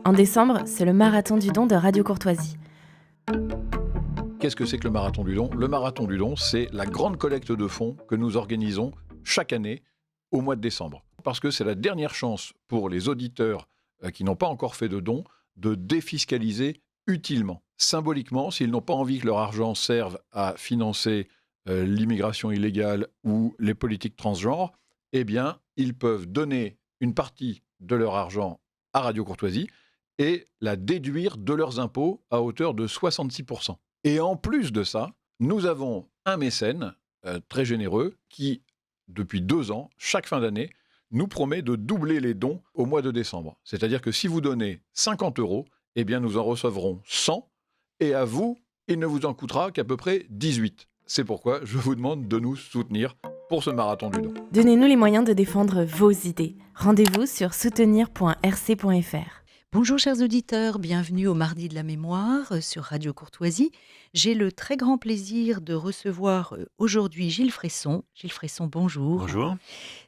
En décembre, c'est le marathon du don de Radio Courtoisie. Qu'est-ce que c'est que le Marathon du Don ? Le Marathon du Don, c'est la grande collecte de fonds que nous organisons chaque année au mois de décembre. Parce que c'est la dernière chance pour les auditeurs qui n'ont pas encore fait de dons de défiscaliser utilement, symboliquement, s'ils n'ont pas envie que leur argent serve à financer l'immigration illégale ou les politiques transgenres, eh bien, ils peuvent donner une partie de leur argent à Radio Courtoisie et la déduire de leurs impôts à hauteur de 66%. Et en plus de ça, nous avons un mécène très généreux qui, depuis 2 ans, chaque fin d'année, nous promet de doubler les dons au mois de décembre. C'est-à-dire que si vous donnez 50 €, eh bien nous en recevrons 100, et à vous, il ne vous en coûtera qu'à peu près 18. C'est pourquoi je vous demande de nous soutenir pour ce marathon du don. Donnez-nous les moyens de défendre vos idées. Rendez-vous sur soutenir.rc.fr. Bonjour chers auditeurs, bienvenue au Mardi de la Mémoire sur Radio Courtoisie. J'ai le très grand plaisir de recevoir aujourd'hui Gilles Fresson. Gilles Fresson, bonjour. Bonjour.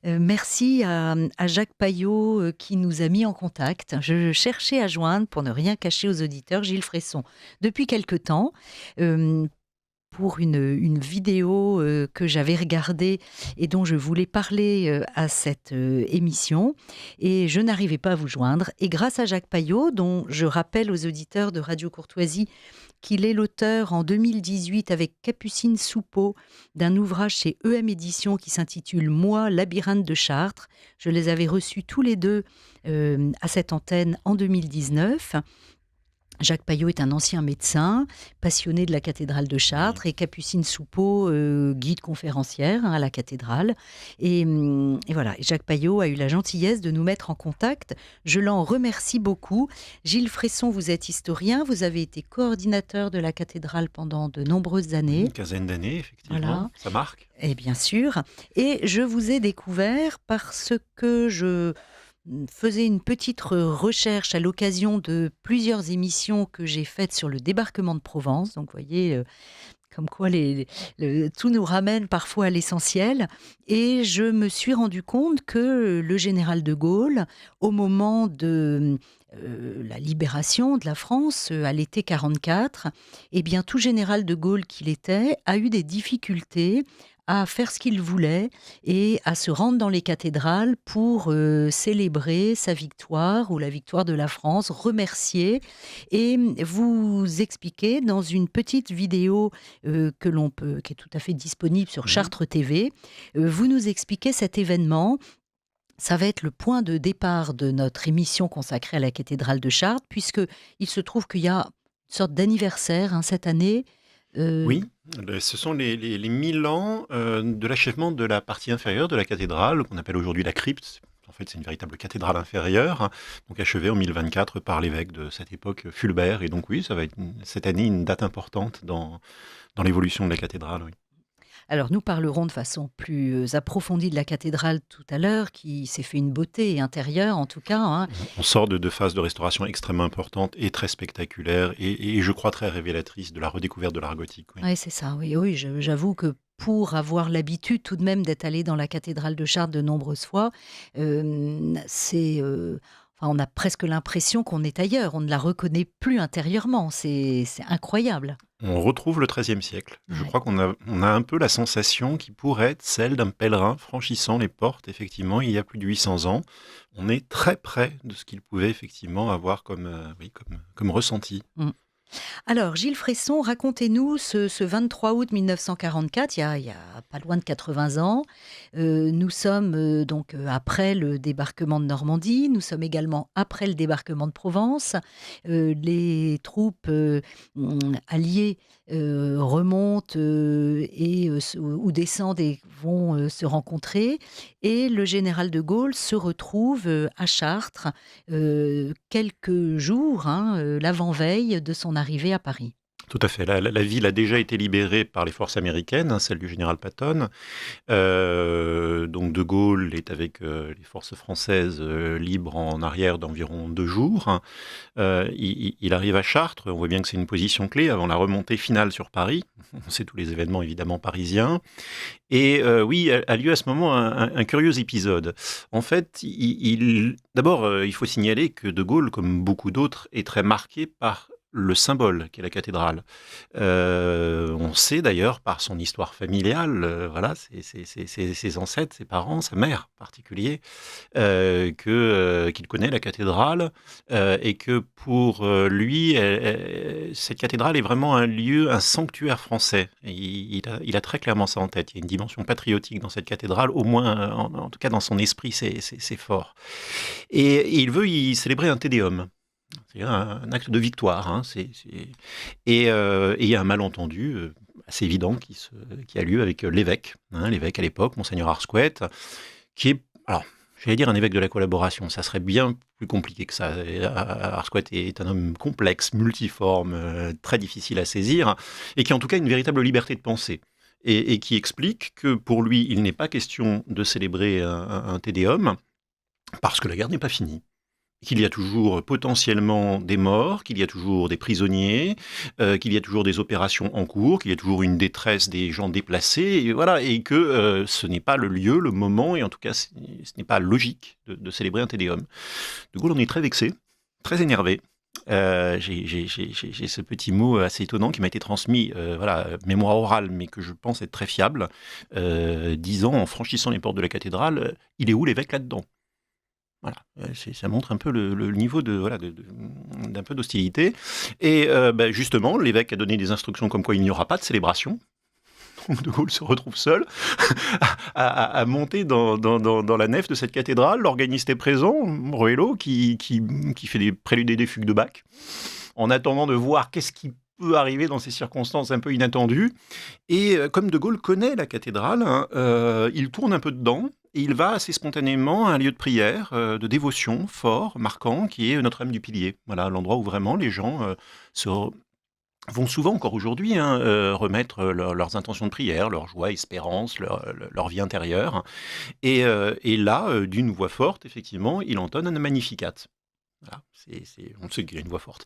Merci à Jacques Payot qui nous a mis en contact. Je cherchais à joindre, pour ne rien cacher aux auditeurs, Gilles Fresson depuis quelque temps. Pour une vidéo que j'avais regardée et dont je voulais parler à cette émission, et je n'arrivais pas à vous joindre. Et grâce à Jacques Payot, dont je rappelle aux auditeurs de Radio Courtoisie qu'il est l'auteur en 2018 avec Capucine Soupeau d'un ouvrage chez EM Éditions qui s'intitule « Moi, labyrinthe de Chartres ». Je les avais reçus tous les deux à cette antenne en 2019. Jacques Payot est un ancien médecin, passionné de la cathédrale de Chartres, et Capucine Soupeau, guide conférencière à la cathédrale. Et voilà, Jacques Payot a eu la gentillesse de nous mettre en contact. Je l'en remercie beaucoup. Gilles Fresson, vous êtes historien, vous avez été coordinateur de la cathédrale pendant de nombreuses années. Une quinzaine d'années, effectivement, Voilà. Ça marque. Et bien sûr. Et je vous ai découvert parce que je faisais une petite recherche à l'occasion de plusieurs émissions que j'ai faites sur le débarquement de Provence. Donc, vous voyez, comme quoi tout nous ramène parfois à l'essentiel. Et je me suis rendu compte que le général de Gaulle, au moment de la libération de la France à l'été 1944, eh bien, tout général de Gaulle qu'il était a eu des difficultés à faire ce qu'il voulait et à se rendre dans les cathédrales pour célébrer sa victoire ou la victoire de la France, remercier. Et vous expliquez dans une petite vidéo qui est tout à fait disponible sur Chartres TV, vous nous expliquez cet événement. Ça va être le point de départ de notre émission consacrée à la cathédrale de Chartres, puisqu'il se trouve qu'il y a une sorte d'anniversaire cette année. Oui, ce sont les 1000 ans de l'achèvement de la partie inférieure de la cathédrale, qu'on appelle aujourd'hui la crypte. En fait, c'est une véritable cathédrale inférieure, donc achevée en 1024 par l'évêque de cette époque, Fulbert. Et donc oui, ça va être cette année une date importante dans l'évolution de la cathédrale, oui. Alors, nous parlerons de façon plus approfondie de la cathédrale tout à l'heure, qui s'est fait une beauté intérieure, en tout cas. On sort de 2 phases de restauration extrêmement importantes et très spectaculaires, et je crois très révélatrices de la redécouvette de l'art gothique. Oui. Ouais, c'est ça, oui, j'avoue que pour avoir l'habitude tout de même d'être allé dans la cathédrale de Chartres de nombreuses fois, on a presque l'impression qu'on est ailleurs, on ne la reconnaît plus intérieurement, c'est incroyable. On retrouve le XIIIe siècle. Je crois qu'on a un peu la sensation qui pourrait être celle d'un pèlerin franchissant les portes, effectivement, il y a plus de 800 ans. On est très près de ce qu'il pouvait effectivement avoir comme ressenti. Alors, Gilles Fresson, racontez-nous ce 23 août 1944, il y a pas loin de 80 ans. Nous sommes donc après le débarquement de Normandie, nous sommes également après le débarquement de Provence. Les troupes alliées remontent ou descendent et vont se rencontrer. Et le général de Gaulle se retrouve à Chartres quelques jours, l'avant-veille de son arrivée à Paris. Tout à fait. La ville a déjà été libérée par les forces américaines, celle du général Patton. Donc De Gaulle est avec les forces françaises libres en arrière d'environ 2 jours. Il arrive à Chartres. On voit bien que c'est une position clé avant la remontée finale sur Paris. On sait tous les événements évidemment parisiens. Et oui, a lieu à ce moment un curieux épisode. En fait, d'abord, il faut signaler que De Gaulle, comme beaucoup d'autres, est très marqué par le symbole qu'est la cathédrale. On sait d'ailleurs par son histoire familiale, voilà, ses ancêtres, ses parents, sa mère en particulier, qu'il connaît la cathédrale et que pour lui, cette cathédrale est vraiment un lieu, un sanctuaire français. Et il a très clairement ça en tête. Il y a une dimension patriotique dans cette cathédrale, au moins, en tout cas dans son esprit, c'est fort. Et il veut y célébrer un Te Deum. C'est un acte de victoire. Hein, et il y a un malentendu assez évident qui a lieu avec l'évêque. Hein, l'évêque à l'époque, Monseigneur Arsquet, qui est, alors, j'allais dire un évêque de la collaboration. Ça serait bien plus compliqué que ça. Arsquet est un homme complexe, multiforme, très difficile à saisir, et qui a en tout cas une véritable liberté de penser. Et qui explique que pour lui, il n'est pas question de célébrer un Te Deum, parce que la guerre n'est pas finie. Qu'il y a toujours potentiellement des morts, qu'il y a toujours des prisonniers, qu'il y a toujours des opérations en cours, qu'il y a toujours une détresse des gens déplacés, et voilà, et que ce n'est pas le lieu, le moment, et en tout cas, ce n'est pas logique de célébrer un Te Deum. De Gaulle en est très vexé, très énervé. J'ai ce petit mot assez étonnant qui m'a été transmis, voilà, mémoire orale, mais que je pense être très fiable, disant, en franchissant les portes de la cathédrale, il est où l'évêque là-dedans ? Voilà, ça montre un peu le niveau d'un peu d'hostilité. Et justement, l'évêque a donné des instructions comme quoi il n'y aura pas de célébration. Donc De Gaulle se retrouve seul à monter dans la nef de cette cathédrale. L'organiste est présent, Ruello, qui fait des préludes et des fugues de Bach, en attendant de voir qu'est-ce qui peut arriver dans ces circonstances un peu inattendues. Et comme De Gaulle connaît la cathédrale, hein, il tourne un peu dedans. Et il va assez spontanément à un lieu de prière, de dévotion fort, marquant, qui est Notre-Dame du Pilier. Voilà, l'endroit où vraiment les gens vont souvent, encore aujourd'hui, hein, remettre leurs intentions de prière, leur joie, espérance, leur vie intérieure. Et là, d'une voix forte, effectivement, il entonne un Magnificat. Voilà, on sait qu'il a une voix forte.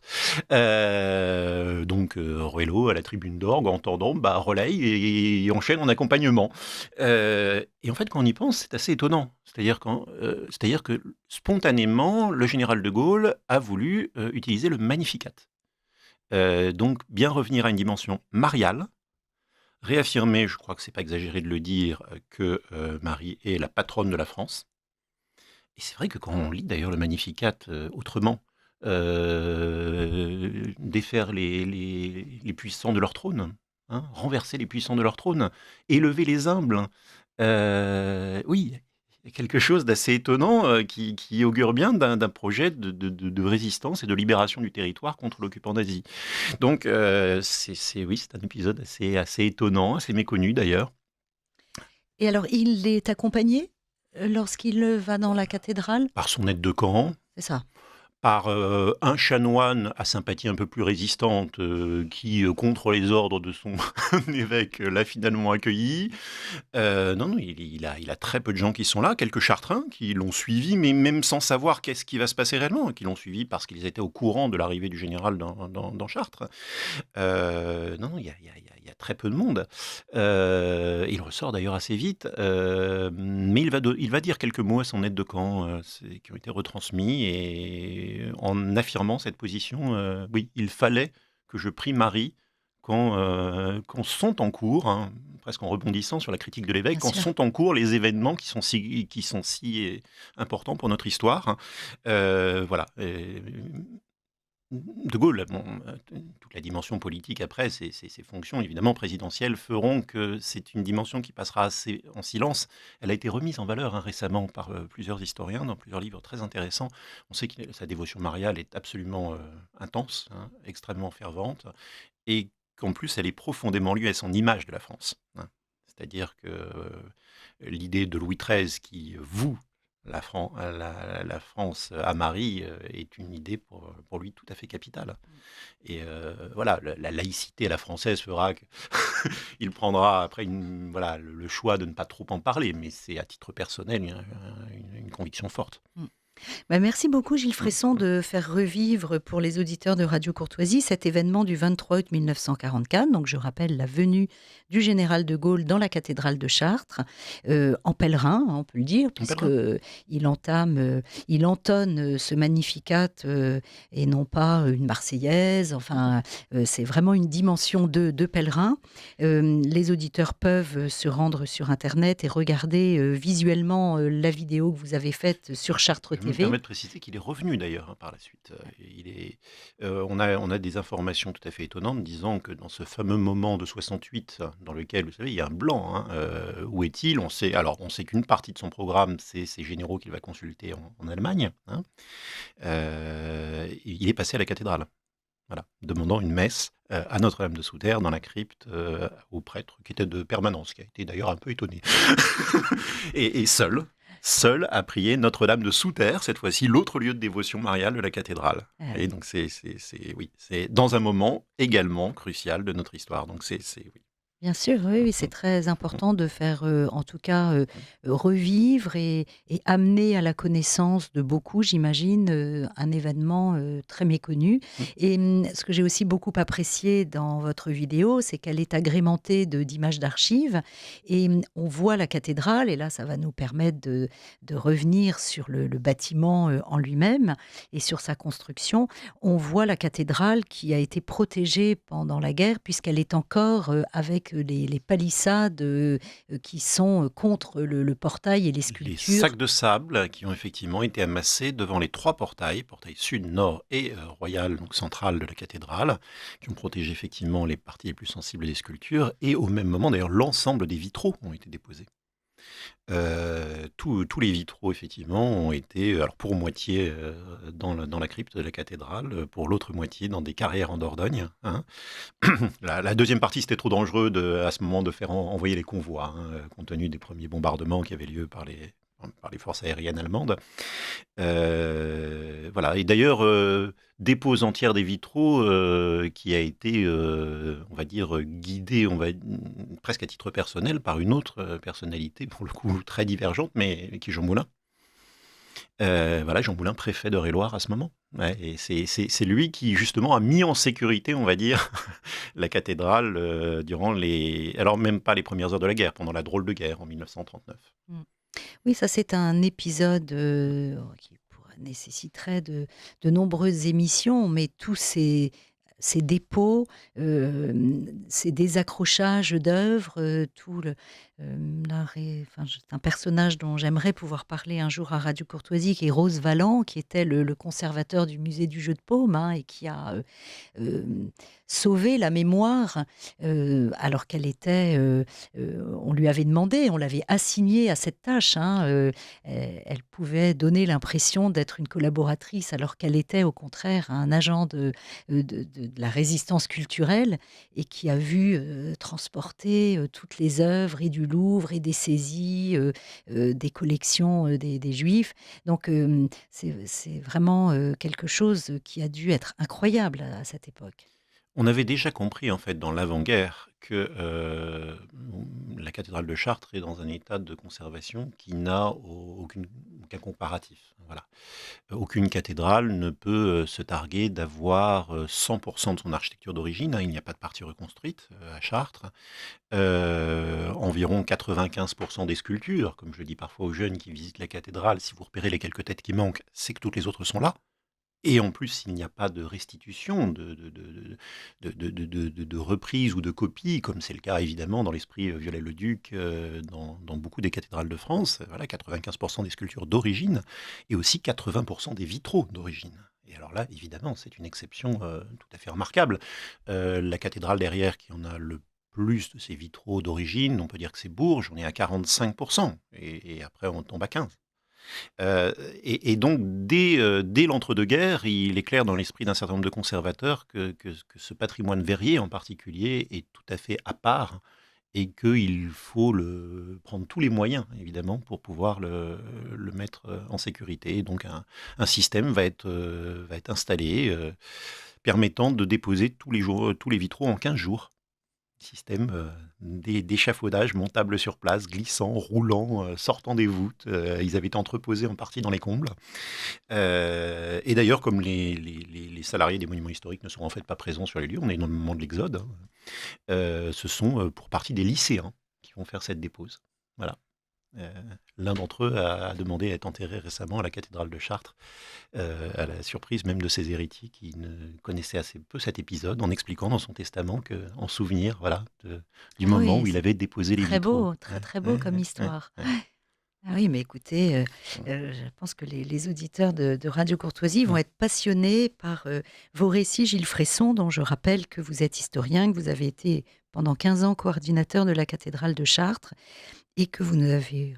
Donc Ruello, à la tribune d'orgue, entendant, relaye et enchaîne en accompagnement. Et en fait, quand on y pense, c'est assez étonnant. C'est-à-dire que spontanément, le général de Gaulle a voulu utiliser le Magnificat. Donc bien revenir à une dimension mariale, réaffirmer, je crois que c'est pas exagéré de le dire, que Marie est la patronne de la France. Et c'est vrai que quand on lit d'ailleurs le Magnificat autrement, défaire les puissants de leur trône, hein, renverser les puissants de leur trône, élever les humbles, oui, il y a quelque chose d'assez étonnant qui augure bien d'un projet de résistance et de libération du territoire contre l'occupant nazi. Donc c'est un épisode assez étonnant, assez méconnu d'ailleurs. Et alors, il est accompagné lorsqu'il va dans la cathédrale? Par son aide de camp, C'est ça. par un chanoine à sympathie un peu plus résistante qui, contre les ordres de son évêque, l'a finalement accueilli. Non, il a très peu de gens qui sont là, quelques chartrains qui l'ont suivi, mais même sans savoir qu'est-ce qui va se passer réellement, qui l'ont suivi parce qu'ils étaient au courant de l'arrivée du général dans Chartres. Non, il y a très peu de monde. Il ressort d'ailleurs assez vite, mais il va dire quelques mots à son aide de camp qui ont été retransmis, et en affirmant cette position, oui, il fallait que je prie Marie quand sont en cours, hein, presque en rebondissant sur la critique de l'évêque, Bien quand sûr. sont en cours les événements qui sont si importants pour notre histoire. Hein. Voilà. De Gaulle, toute la dimension politique après, ses fonctions évidemment présidentielles feront que c'est une dimension qui passera assez en silence. Elle a été remise en valeur récemment par plusieurs historiens dans plusieurs livres très intéressants. On sait que sa dévotion mariale est absolument intense, hein, extrêmement fervente, et qu'en plus elle est profondément liée à son image de la France. Hein. C'est-à-dire que l'idée de Louis XIII qui voue la France à Marie est une idée pour lui tout à fait capitale. Et voilà, la laïcité à la française fera qu'il prendra après voilà, le choix de ne pas trop en parler, mais c'est à titre personnel une conviction forte. Bah, merci beaucoup Gilles Fresson de faire revivre pour les auditeurs de Radio Courtoisie cet événement du 23 août 1944. Donc je rappelle la venue du général de Gaulle dans la cathédrale de Chartres, en pèlerin, hein, on peut le dire, puisque il entonne ce Magnificat et non pas une Marseillaise. Enfin, c'est vraiment une dimension de pèlerin. Les auditeurs peuvent se rendre sur Internet et regarder visuellement la vidéo que vous avez faite sur Chartres Je me TV. permets de préciser qu'il est revenu d'ailleurs par la suite. On a des informations tout à fait étonnantes disant que dans ce fameux moment de 68, dans lequel, vous savez, il y a un blanc, hein, où est-il? On sait qu'une partie de son programme, c'est ces généraux qu'il va consulter en Allemagne. Hein. Il est passé à la cathédrale, voilà, demandant une messe à Notre-Dame de Souterre dans la crypte au prêtre qui était de permanence, qui a été d'ailleurs un peu étonné. et seul à prier Notre-Dame de Souterre, cette fois-ci l'autre lieu de dévotion mariale de la cathédrale. Ah Et oui. donc c'est dans un moment également crucial de notre histoire. Donc oui. Bien sûr, oui, oui, c'est très important de faire, en tout cas, revivre et amener à la connaissance de beaucoup, j'imagine, un événement très méconnu. Et ce que j'ai aussi beaucoup apprécié dans votre vidéo, c'est qu'elle est agrémentée d'images d'archives. Et on voit la cathédrale, et là, ça va nous permettre de revenir sur le bâtiment en lui-même et sur sa construction. On voit la cathédrale qui a été protégée pendant la guerre, puisqu'elle est encore avec les palissades qui sont contre le portail et les Les sculptures. sacs de sable qui ont effectivement été amassés devant les trois portails sud, nord et royal, donc central de la cathédrale, qui ont protégé effectivement les parties les plus sensibles des sculptures. Et au même moment, d'ailleurs, l'ensemble des vitraux ont été déposés. Tous les vitraux, effectivement, ont été, alors pour moitié dans la crypte de la cathédrale, pour l'autre moitié dans des carrières en Dordogne. Hein. La deuxième partie, c'était trop dangereux à ce moment de faire envoyer les convois, hein, compte tenu des premiers bombardements qui avaient lieu par les forces aériennes allemandes. Voilà. Et d'ailleurs, dépose entière des vitraux qui a été, on va dire, guidée, presque à titre personnel, par une autre personnalité, pour le coup très divergente, mais qui est Jean Moulin. Voilà, Jean Moulin, préfet d'Eure-et-Loir à ce moment. Ouais, et c'est lui qui, justement, a mis en sécurité, on va dire, la cathédrale durant alors même pas les premières heures de la guerre, pendant la drôle de guerre en 1939. Oui, ça c'est un épisode qui nécessiterait de nombreuses émissions, mais tous ces dépôts, ces désaccrochages d'œuvres, c'est un personnage dont j'aimerais pouvoir parler un jour à Radio Courtoisie, qui est Rose Valland, qui était le conservateur du musée du jeu de paume, hein, et qui a sauvé la mémoire alors qu'elle était... on lui avait demandé, on l'avait assignée à cette tâche. Hein, elle pouvait donner l'impression d'être une collaboratrice alors qu'elle était au contraire un agent de la résistance culturelle et qui a vu transporter toutes les œuvres et du Louvre et des saisies, des collections des Juifs. Donc c'est vraiment quelque chose qui a dû être incroyable à cette époque. On avait déjà compris, en fait, dans l'avant-guerre, que la cathédrale de Chartres est dans un état de conservation qui n'a aucun comparatif. Voilà. Aucune cathédrale ne peut se targuer d'avoir 100% de son architecture d'origine. Hein, il n'y a pas de partie reconstruite à Chartres. Environ 95% des sculptures, comme je le dis parfois aux jeunes qui visitent la cathédrale, si vous repérez les quelques têtes qui manquent, c'est que toutes les autres sont là. Et en plus, il n'y a pas de restitution, de reprise ou de copie, comme c'est le cas évidemment dans l'esprit Viollet-le-Duc, dans beaucoup des cathédrales de France. Voilà, 95% des sculptures d'origine et aussi 80% des vitraux d'origine. Et alors là, évidemment, c'est une exception tout à fait remarquable. La cathédrale derrière, qui en a le plus de ces vitraux d'origine, on peut dire que c'est Bourges, on est à 45%, et après on tombe à 15%. Et donc, dès l'entre-deux-guerres, il est clair dans l'esprit d'un certain nombre de conservateurs que ce patrimoine verrier en particulier est tout à fait à part et qu'il faut prendre tous les moyens, évidemment, pour pouvoir le mettre en sécurité. Donc un système va être installé permettant de déposer tous les vitraux en 15 jours. Système d'échafaudage montable sur place, glissant, roulant, sortant des voûtes. Ils avaient été entreposés en partie dans les combles. Et d'ailleurs, comme les salariés des monuments historiques ne seront en fait pas présents sur les lieux, on est dans le moment de l'exode, ce sont pour partie des lycéens qui vont faire cette dépose. Voilà. L'un d'entre eux a demandé à être enterré récemment à la cathédrale de Chartres, à la surprise même de ses héritiers qui ne connaissaient assez peu cet épisode, en expliquant dans son testament qu'en souvenir du moment où il avait déposé les Très vitraux. beau, très très beau comme histoire. Ah oui, mais écoutez, je pense que les auditeurs de Radio Courtoisie vont être passionnés par vos récits, Gilles Fresson, dont je rappelle que vous êtes historien, que vous avez été pendant 15 ans coordinateur de la cathédrale de Chartres et que vous nous avez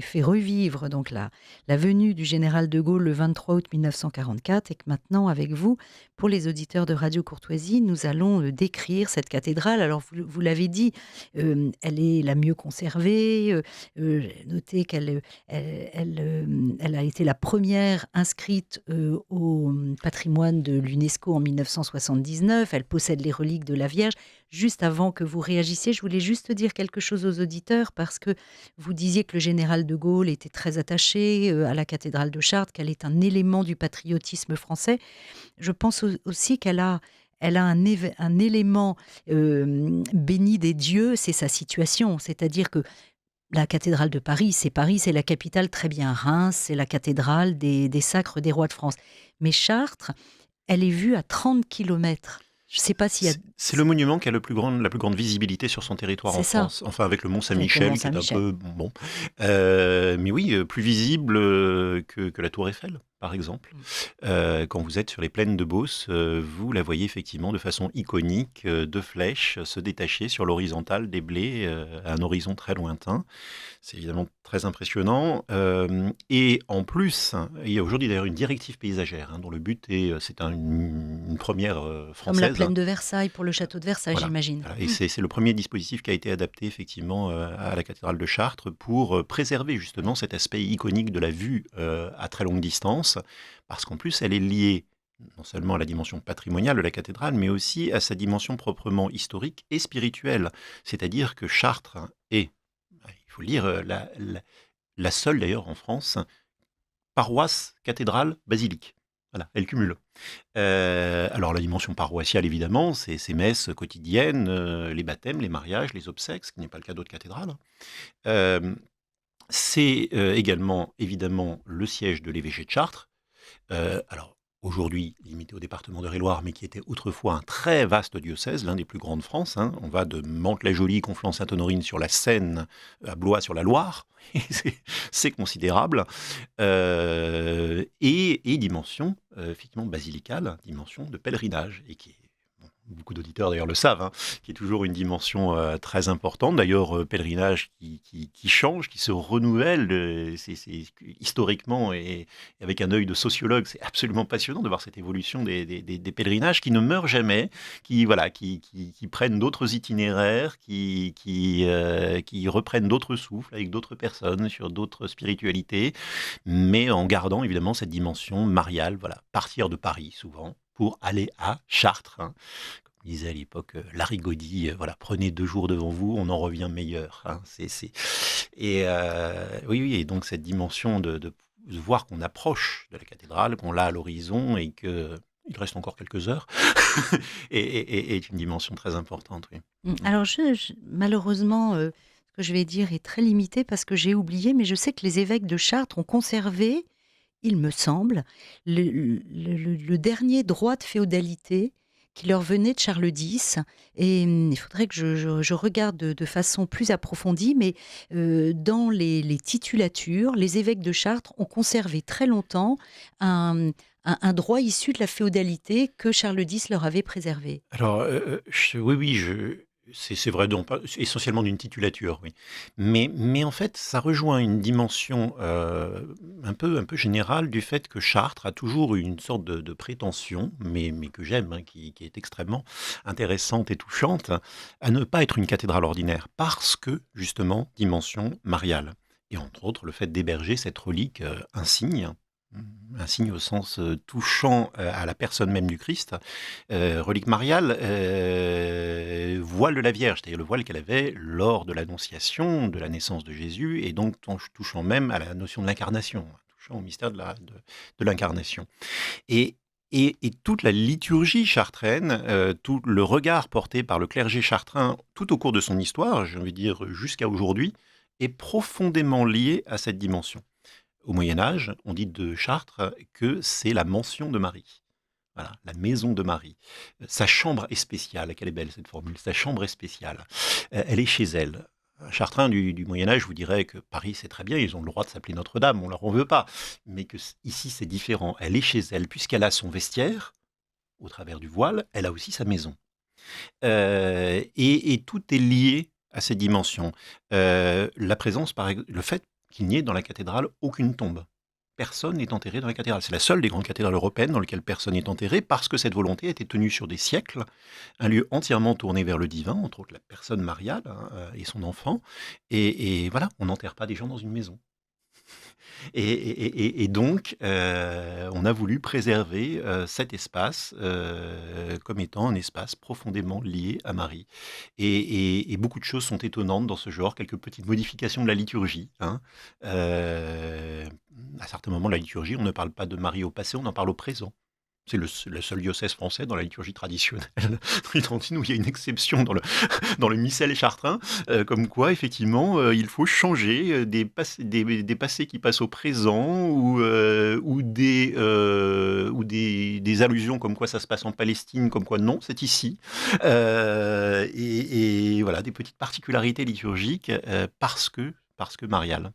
fait revivre donc la venue du général de Gaulle le 23 août 1944 et que maintenant, avec vous, pour les auditeurs de Radio Courtoisie, nous allons décrire cette cathédrale. Alors, vous l'avez dit, elle est la mieux conservée. Notez qu'elle a été la première inscrite au patrimoine de l'UNESCO en 1979. Elle possède les reliques de la Vierge. Juste avant que vous réagissiez, je voulais juste dire quelque chose aux auditeurs parce que vous disiez que le général de Gaulle était très attaché à la cathédrale de Chartres, qu'elle est un élément du patriotisme français. Je pense aussi qu'elle a un élément béni des dieux, c'est sa situation. C'est-à-dire que la cathédrale de Paris, c'est la capitale, très bien. Reims, c'est la cathédrale des sacres des rois de France. Mais Chartres, elle est vue à 30 kilomètres. Je ne sais pas s'il y a... C'est le monument qui a la plus grande visibilité sur son territoire en France. Enfin, avec le Mont Saint-Michel, qui est un peu... Bon. Mais oui, plus visible que la Tour Eiffel, par exemple. Quand vous êtes sur les plaines de Beauce, vous la voyez effectivement de façon iconique, deux flèches se détacher sur l'horizontale des blés à un horizon très lointain. C'est évidemment très impressionnant. Et en plus, il y a aujourd'hui d'ailleurs une directive paysagère dont le but est, c'est une première française. Comme la plaine de Versailles pour le château de Versailles, Voilà. j'imagine. Voilà. Et c'est le premier dispositif qui a été adapté effectivement à la cathédrale de Chartres pour préserver justement cet aspect iconique de la vue à très longue distance, parce qu'en plus elle est liée non seulement à la dimension patrimoniale de la cathédrale, mais aussi à sa dimension proprement historique et spirituelle. C'est-à-dire que Chartres est, il faut le dire, la seule d'ailleurs en France, paroisse, cathédrale, basilique. Voilà, elle cumule. Alors la dimension paroissiale, évidemment, c'est ces messes quotidiennes, les baptêmes, les mariages, les obsèques, ce qui n'est pas le cas d'autres cathédrales. C'est également, évidemment, le siège de l'évêché de Chartres. Alors, aujourd'hui limité au département d'Eure-et-Loir, mais qui était autrefois un très vaste diocèse, l'un des plus grands de France. On va de Mantes-la-Jolie, Conflans-Sainte-Honorine sur la Seine, à Blois sur la Loire. C'est considérable. Et dimension, effectivement, basilicale, dimension de pèlerinage, et qui est, beaucoup d'auditeurs d'ailleurs le savent, qui est toujours une dimension très importante. D'ailleurs, pèlerinage qui change, qui se renouvelle, c'est historiquement et avec un œil de sociologue, c'est absolument passionnant de voir cette évolution des pèlerinages qui ne meurent jamais, qui prennent d'autres itinéraires, qui reprennent d'autres souffles avec d'autres personnes, sur d'autres spiritualités, mais en gardant évidemment cette dimension mariale, voilà, partir de Paris souvent, pour aller à Chartres. Comme disait à l'époque Larigaudy, voilà, prenez 2 jours devant vous, on en revient meilleur. Et oui, et donc cette dimension de voir qu'on approche de la cathédrale, qu'on l'a à l'horizon et qu'il reste encore quelques heures, est une dimension très importante. Oui. Alors, malheureusement, ce que je vais dire est très limité parce que j'ai oublié, mais je sais que les évêques de Chartres ont conservé, il me semble, le dernier droit de féodalité qui leur venait de Charles X. Et il faudrait que je regarde de façon plus approfondie, mais dans les titulatures, les évêques de Chartres ont conservé très longtemps un droit issu de la féodalité que Charles X leur avait préservé. Alors, oui, C'est vrai, essentiellement d'une titulature, oui. Mais en fait, ça rejoint une dimension un peu générale du fait que Chartres a toujours eu une sorte de prétention, mais que j'aime, hein, qui est extrêmement intéressante et touchante, à ne pas être une cathédrale ordinaire, parce que, justement, dimension mariale. Et entre autres, le fait d'héberger cette relique insigne, un signe au sens touchant à la personne même du Christ, relique mariale, voile de la Vierge, c'est-à-dire le voile qu'elle avait lors de l'annonciation de la naissance de Jésus, et donc touchant même à la notion de l'incarnation, touchant au mystère de l'incarnation. Et, et toute la liturgie chartraine, tout le regard porté par le clergé chartrain tout au cours de son histoire, j'ai envie de dire jusqu'à aujourd'hui, est profondément lié à cette dimension. Au Moyen Âge, on dit de Chartres que c'est la mansion de Marie. Voilà, la maison de Marie. Sa chambre est spéciale. Quelle est belle cette formule. Sa chambre est spéciale. Elle est chez elle. Un Chartrain du Moyen Âge vous dirait que Paris c'est très bien, ils ont le droit de s'appeler Notre-Dame, on leur en veut pas. Mais que ici c'est différent. Elle est chez elle, puisqu'elle a son vestiaire, au travers du voile, elle a aussi sa maison. Et tout est lié à ces dimensions. La présence, le fait qu'il n'y ait dans la cathédrale aucune tombe. Personne n'est enterré dans la cathédrale. C'est la seule des grandes cathédrales européennes dans laquelle personne n'est enterré, parce que cette volonté a été tenue sur des siècles, un lieu entièrement tourné vers le divin, entre autres la personne mariale, hein, et son enfant. Et voilà, on n'enterre pas des gens dans une maison. Et donc, on a voulu préserver cet espace comme étant un espace profondément lié à Marie. Et beaucoup de choses sont étonnantes dans ce genre, quelques petites modifications de la liturgie, hein. À certains moments de la liturgie, on ne parle pas de Marie au passé, on en parle au présent. C'est le seul diocèse français dans la liturgie traditionnelle tridentine où il y a une exception dans le missel chartrain, comme quoi, effectivement, il faut changer des passés qui passent au présent ou des allusions comme quoi ça se passe en Palestine, comme quoi non, c'est ici. Et voilà, des petites particularités liturgiques parce que mariales.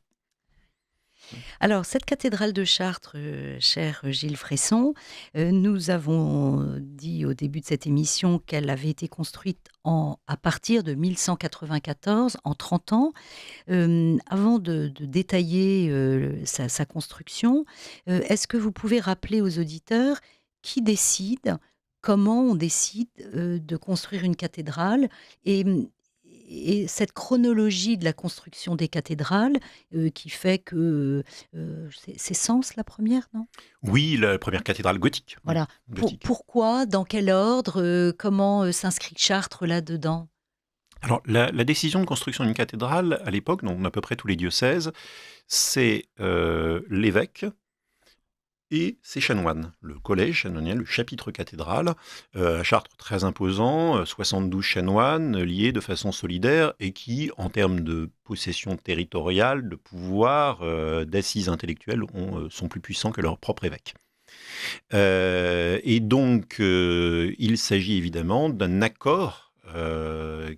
Alors, cette cathédrale de Chartres, cher Gilles Fresson, nous avons dit au début de cette émission qu'elle avait été construite à partir de 1194, en 30 ans. Avant de détailler sa construction, est-ce que vous pouvez rappeler aux auditeurs qui décide, comment on décide de construire une cathédrale et, et cette chronologie de la construction des cathédrales qui fait que c'est Sens la première, non? Oui, la première cathédrale gothique. Oui, Voilà. gothique. Pourquoi, dans quel ordre, comment s'inscrit Chartres là-dedans? Alors, la décision de construction d'une cathédrale, à l'époque, donc à peu près tous les diocèses, c'est l'évêque et ses chanoines. Le collège chanoinien, le chapitre cathédrale, à Chartres très imposant, 72 chanoines liés de façon solidaire et qui, en termes de possession territoriale, de pouvoir, d'assises intellectuelles, sont plus puissants que leur propre évêque. Et donc, il s'agit évidemment d'un accord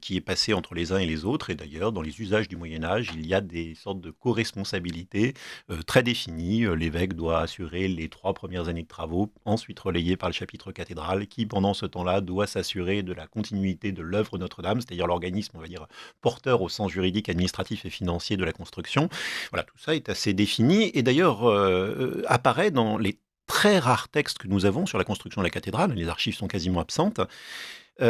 qui est passé entre les uns et les autres. Et d'ailleurs, dans les usages du Moyen-Âge, il y a des sortes de co-responsabilités très définies. L'évêque doit assurer les 3 premières années de travaux, ensuite relayées par le chapitre cathédral, qui, pendant ce temps-là, doit s'assurer de la continuité de l'œuvre Notre-Dame, c'est-à-dire l'organisme, on va dire, porteur au sens juridique, administratif et financier de la construction. Voilà, tout ça est assez défini. Et d'ailleurs, apparaît dans les très rares textes que nous avons sur la construction de la cathédrale, les archives sont quasiment absentes, qui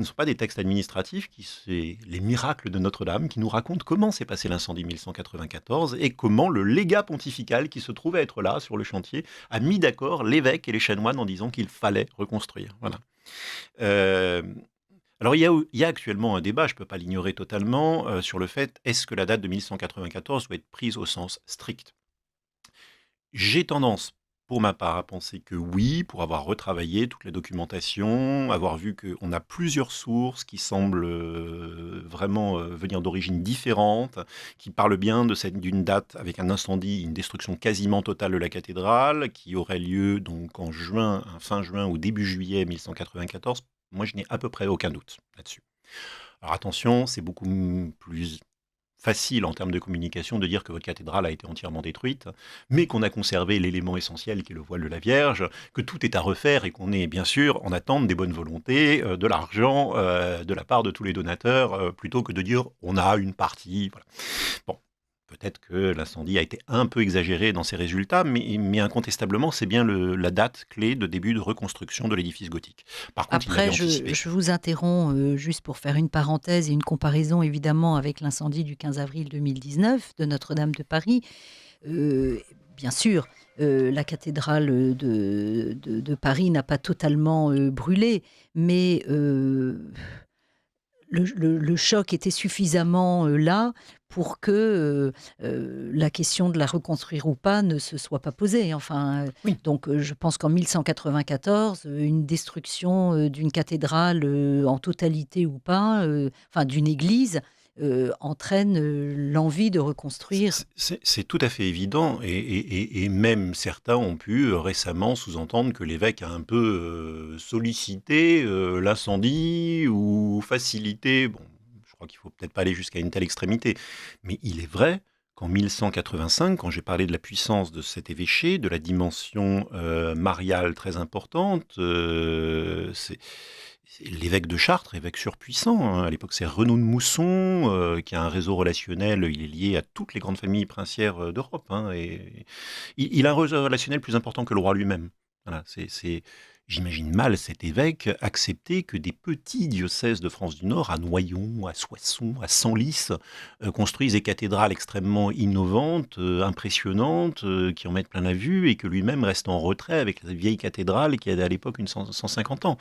ne sont pas des textes administratifs, c'est les miracles de Notre-Dame, qui nous racontent comment s'est passé l'incendie 1194 et comment le légat pontifical qui se trouvait être là sur le chantier a mis d'accord l'évêque et les chanoines en disant qu'il fallait reconstruire. Voilà. Alors il y a actuellement un débat, je ne peux pas l'ignorer totalement, sur le fait est-ce que la date de 1194 doit être prise au sens strict. J'ai tendance, pour ma part, à penser que oui, pour avoir retravaillé toute la documentation, avoir vu qu'on a plusieurs sources qui semblent vraiment venir d'origines différentes, qui parlent bien d'une date avec un incendie, une destruction quasiment totale de la cathédrale, qui aurait lieu donc en fin juin ou début juillet 1194. Moi, je n'ai à peu près aucun doute là-dessus. Alors attention, c'est beaucoup plus facile en termes de communication de dire que votre cathédrale a été entièrement détruite, mais qu'on a conservé l'élément essentiel qui est le voile de la Vierge, que tout est à refaire et qu'on est bien sûr en attente des bonnes volontés, de l'argent de la part de tous les donateurs, plutôt que de dire on a une partie. Voilà. Bon. Peut-être que l'incendie a été un peu exagéré dans ses résultats, mais incontestablement, c'est bien la date clé de début de reconstruction de l'édifice gothique. Par contre, Après, je vous interromps juste pour faire une parenthèse et une comparaison évidemment avec l'incendie du 15 avril 2019 de Notre-Dame de Paris. Bien sûr, la cathédrale de Paris n'a pas totalement brûlé, mais le choc était suffisamment là pour que la question de la reconstruire ou pas ne se soit pas posée. Enfin, oui. Donc je pense qu'en 1194, une destruction d'une cathédrale en totalité ou pas, d'une église, entraîne l'envie de reconstruire. C'est tout à fait évident, et même certains ont pu récemment sous-entendre que l'évêque a un peu sollicité l'incendie ou facilité. Bon, je crois qu'il ne faut peut-être pas aller jusqu'à une telle extrémité, mais il est vrai qu'en 1185, quand j'ai parlé de la puissance de cet évêché, de la dimension mariale très importante, c'est l'évêque de Chartres, évêque surpuissant. À l'époque, c'est Renaud de Mousson, qui a un réseau relationnel. Il est lié à toutes les grandes familles princières d'Europe. Et il a un réseau relationnel plus important que le roi lui-même. Voilà, j'imagine mal cet évêque accepter que des petits diocèses de France du Nord, à Noyon, à Soissons, à Senlis, construisent des cathédrales extrêmement innovantes, impressionnantes, qui en mettent plein la vue, et que lui-même reste en retrait avec la vieille cathédrale qui a à l'époque 150 ans.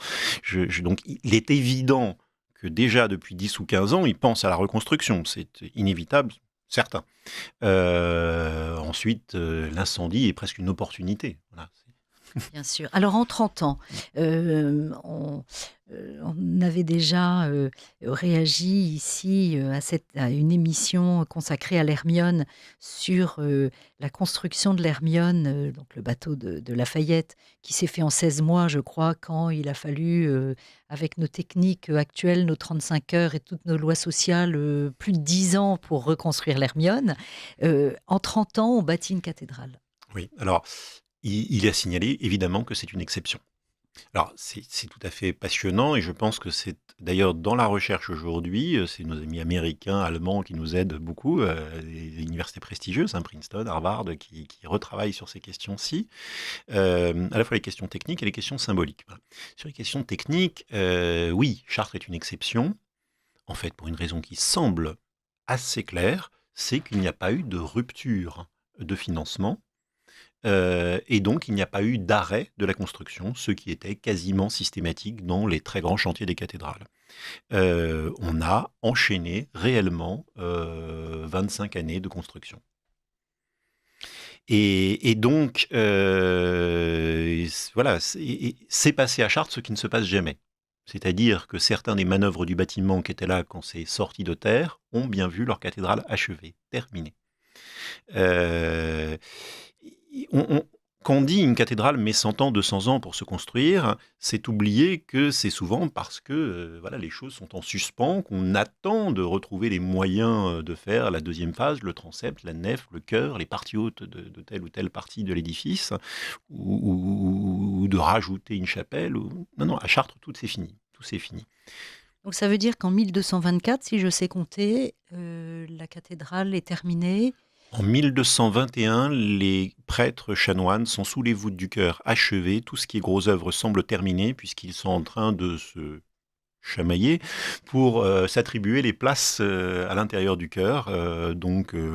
Donc il est évident que déjà depuis 10 ou 15 ans, il pense à la reconstruction. C'est inévitable, certain. Ensuite, l'incendie est presque une opportunité. Voilà. Bien sûr. Alors, en 30 ans, on avait déjà réagi ici à une émission consacrée à l'Hermione sur la construction de l'Hermione, donc le bateau de Lafayette, qui s'est fait en 16 mois, je crois, quand il a fallu, avec nos techniques actuelles, nos 35 heures et toutes nos lois sociales, plus de 10 ans pour reconstruire l'Hermione. En 30 ans, on bâtit une cathédrale. Oui, alors... Il a signalé évidemment que c'est une exception. Alors c'est tout à fait passionnant, et je pense que c'est d'ailleurs dans la recherche aujourd'hui, c'est nos amis américains, allemands qui nous aident beaucoup, les universités prestigieuses, Princeton, Harvard, qui retravaillent sur ces questions-ci, à la fois les questions techniques et les questions symboliques. Voilà. Sur les questions techniques, oui, Chartres est une exception, en fait pour une raison qui semble assez claire, c'est qu'il n'y a pas eu de rupture de financement. Et donc, il n'y a pas eu d'arrêt de la construction, ce qui était quasiment systématique dans les très grands chantiers des cathédrales. On a enchaîné réellement 25 années de construction. Et donc, voilà, c'est passé à Chartres ce qui ne se passe jamais. C'est-à-dire que certains des manœuvres du bâtiment qui étaient là quand c'est sorti de terre ont bien vu leur cathédrale achevée, terminée. Quand on dit une cathédrale met 100 ans, 200 ans pour se construire, c'est oublier que c'est souvent parce que les choses sont en suspens, qu'on attend de retrouver les moyens de faire la deuxième phase, le transept, la nef, le chœur, les parties hautes de telle ou telle partie de l'édifice, ou de rajouter une chapelle. Non, à Chartres, tout c'est fini. Tout c'est fini. Donc ça veut dire qu'en 1224, si je sais compter, la cathédrale est terminée. En 1221, les prêtres chanoines sont sous les voûtes du chœur achevés. Tout ce qui est gros œuvre semble terminé, puisqu'ils sont en train de se chamailler pour s'attribuer les places à l'intérieur du chœur,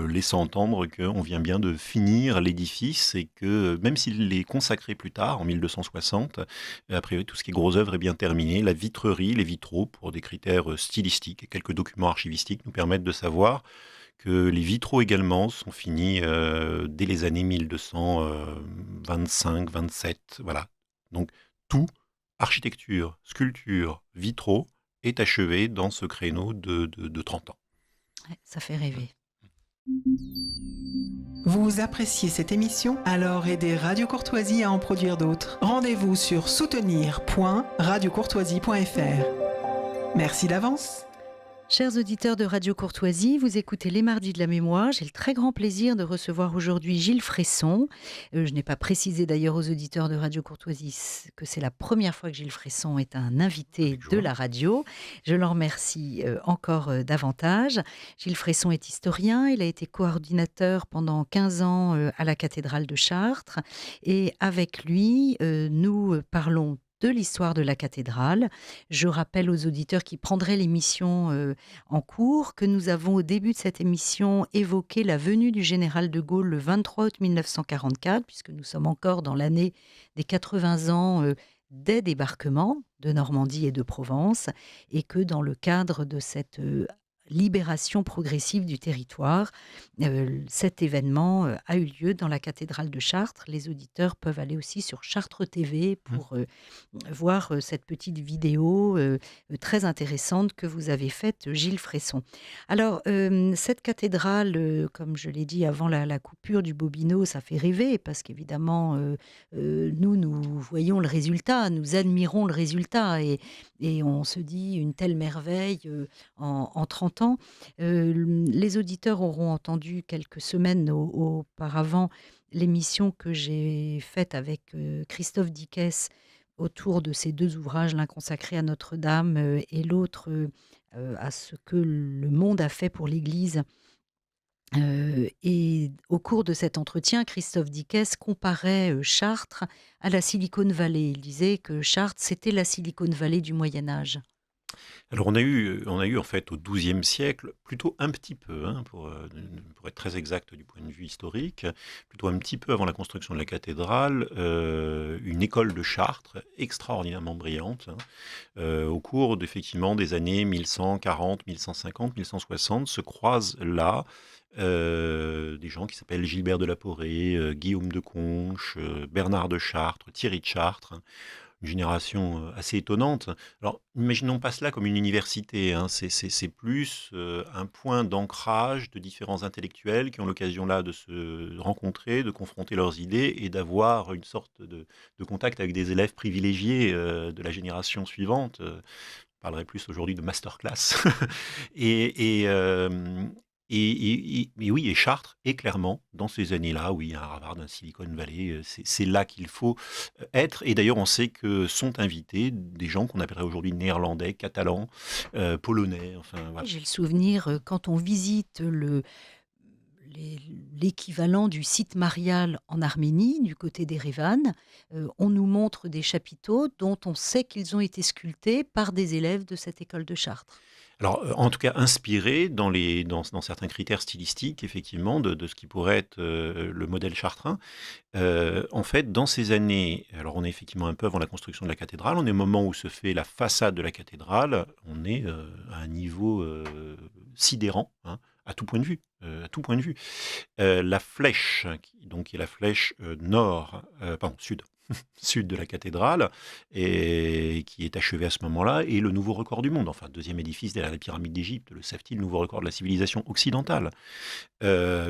laissant entendre qu'on vient bien de finir l'édifice, et que même s'il est consacré plus tard, en 1260, a priori tout ce qui est gros œuvre est bien terminé. La vitrerie, les vitraux, pour des critères stylistiques et quelques documents archivistiques, nous permettent de savoir que les vitraux également sont finis dès les années 1225-27. Voilà. Donc tout, architecture, sculpture, vitraux, est achevé dans ce créneau de 30 ans. Ouais, ça fait rêver. Vous appréciez cette émission? Alors aidez Radio Courtoisie à en produire d'autres. Rendez-vous sur soutenir.radiocourtoisie.fr. Merci d'avance. Chers auditeurs de Radio Courtoisie, vous écoutez Les Mardis de la Mémoire. J'ai le très grand plaisir de recevoir aujourd'hui Gilles Fresson. Je n'ai pas précisé d'ailleurs aux auditeurs de Radio Courtoisie que c'est la première fois que Gilles Fresson est un invité de la radio. Je l'en remercie encore davantage. Gilles Fresson est historien. Il a été coordinateur pendant 15 ans à la cathédrale de Chartres. Et avec lui, nous parlons de l'histoire de la cathédrale. Je rappelle aux auditeurs qui prendraient l'émission en cours que nous avons au début de cette émission évoqué la venue du général de Gaulle le 23 août 1944, puisque nous sommes encore dans l'année des 80 ans des débarquements de Normandie et de Provence, et que dans le cadre de cette libération progressive du territoire. Cet événement a eu lieu dans la cathédrale de Chartres. Les auditeurs peuvent aller aussi sur Chartres TV pour voir cette petite vidéo très intéressante que vous avez faite, Gilles Fresson. Alors, cette cathédrale, comme je l'ai dit avant la coupure du Bobino, ça fait rêver parce qu'évidemment, nous voyons le résultat, nous admirons le résultat et on se dit une telle merveille en 30 ans. Les auditeurs auront entendu quelques semaines auparavant l'émission que j'ai faite avec Christophe Dickès autour de ces deux ouvrages, l'un consacré à Notre-Dame et l'autre à ce que le monde a fait pour l'Église. Et au cours de cet entretien, Christophe Dickès comparait Chartres à la Silicon Valley. Il disait que Chartres, c'était la Silicon Valley du Moyen-Âge. Alors on a eu en fait au XIIe siècle, plutôt un petit peu, pour être très exact du point de vue historique, plutôt un petit peu avant la construction de la cathédrale, une école de Chartres extraordinairement brillante, au cours effectivement des années 1140, 1150, 1160, se croisent là des gens qui s'appellent Gilbert de la Porée, Guillaume de Conches, Bernard de Chartres, Thierry de Chartres, une génération assez étonnante. Alors, imaginons pas cela comme une université, c'est plus un point d'ancrage de différents intellectuels qui ont l'occasion là de se rencontrer, de confronter leurs idées et d'avoir une sorte de contact avec des élèves privilégiés de la génération suivante. Je parlerai plus aujourd'hui de masterclass. Mais oui, et Chartres est clairement, dans ces années-là, oui, un Harvard, un Silicon Valley, c'est là qu'il faut être. Et d'ailleurs, on sait que sont invités des gens qu'on appellerait aujourd'hui néerlandais, catalans, polonais, enfin voilà. J'ai le souvenir, quand on visite l'équivalent du site marial en Arménie, du côté d'Erevan, on nous montre des chapiteaux dont on sait qu'ils ont été sculptés par des élèves de cette école de Chartres. Alors, en tout cas, inspiré dans certains critères stylistiques, effectivement, de ce qui pourrait être le modèle chartrain. En fait, dans ces années, alors on est effectivement un peu avant la construction de la cathédrale, on est au moment où se fait la façade de la cathédrale, on est à un niveau sidérant, à tout point de vue. La flèche, qui est la flèche sud de la cathédrale, et qui est achevée à ce moment-là, et le nouveau record du monde, enfin deuxième édifice derrière la pyramide d'Égypte, le savent-ils, le nouveau record de la civilisation occidentale.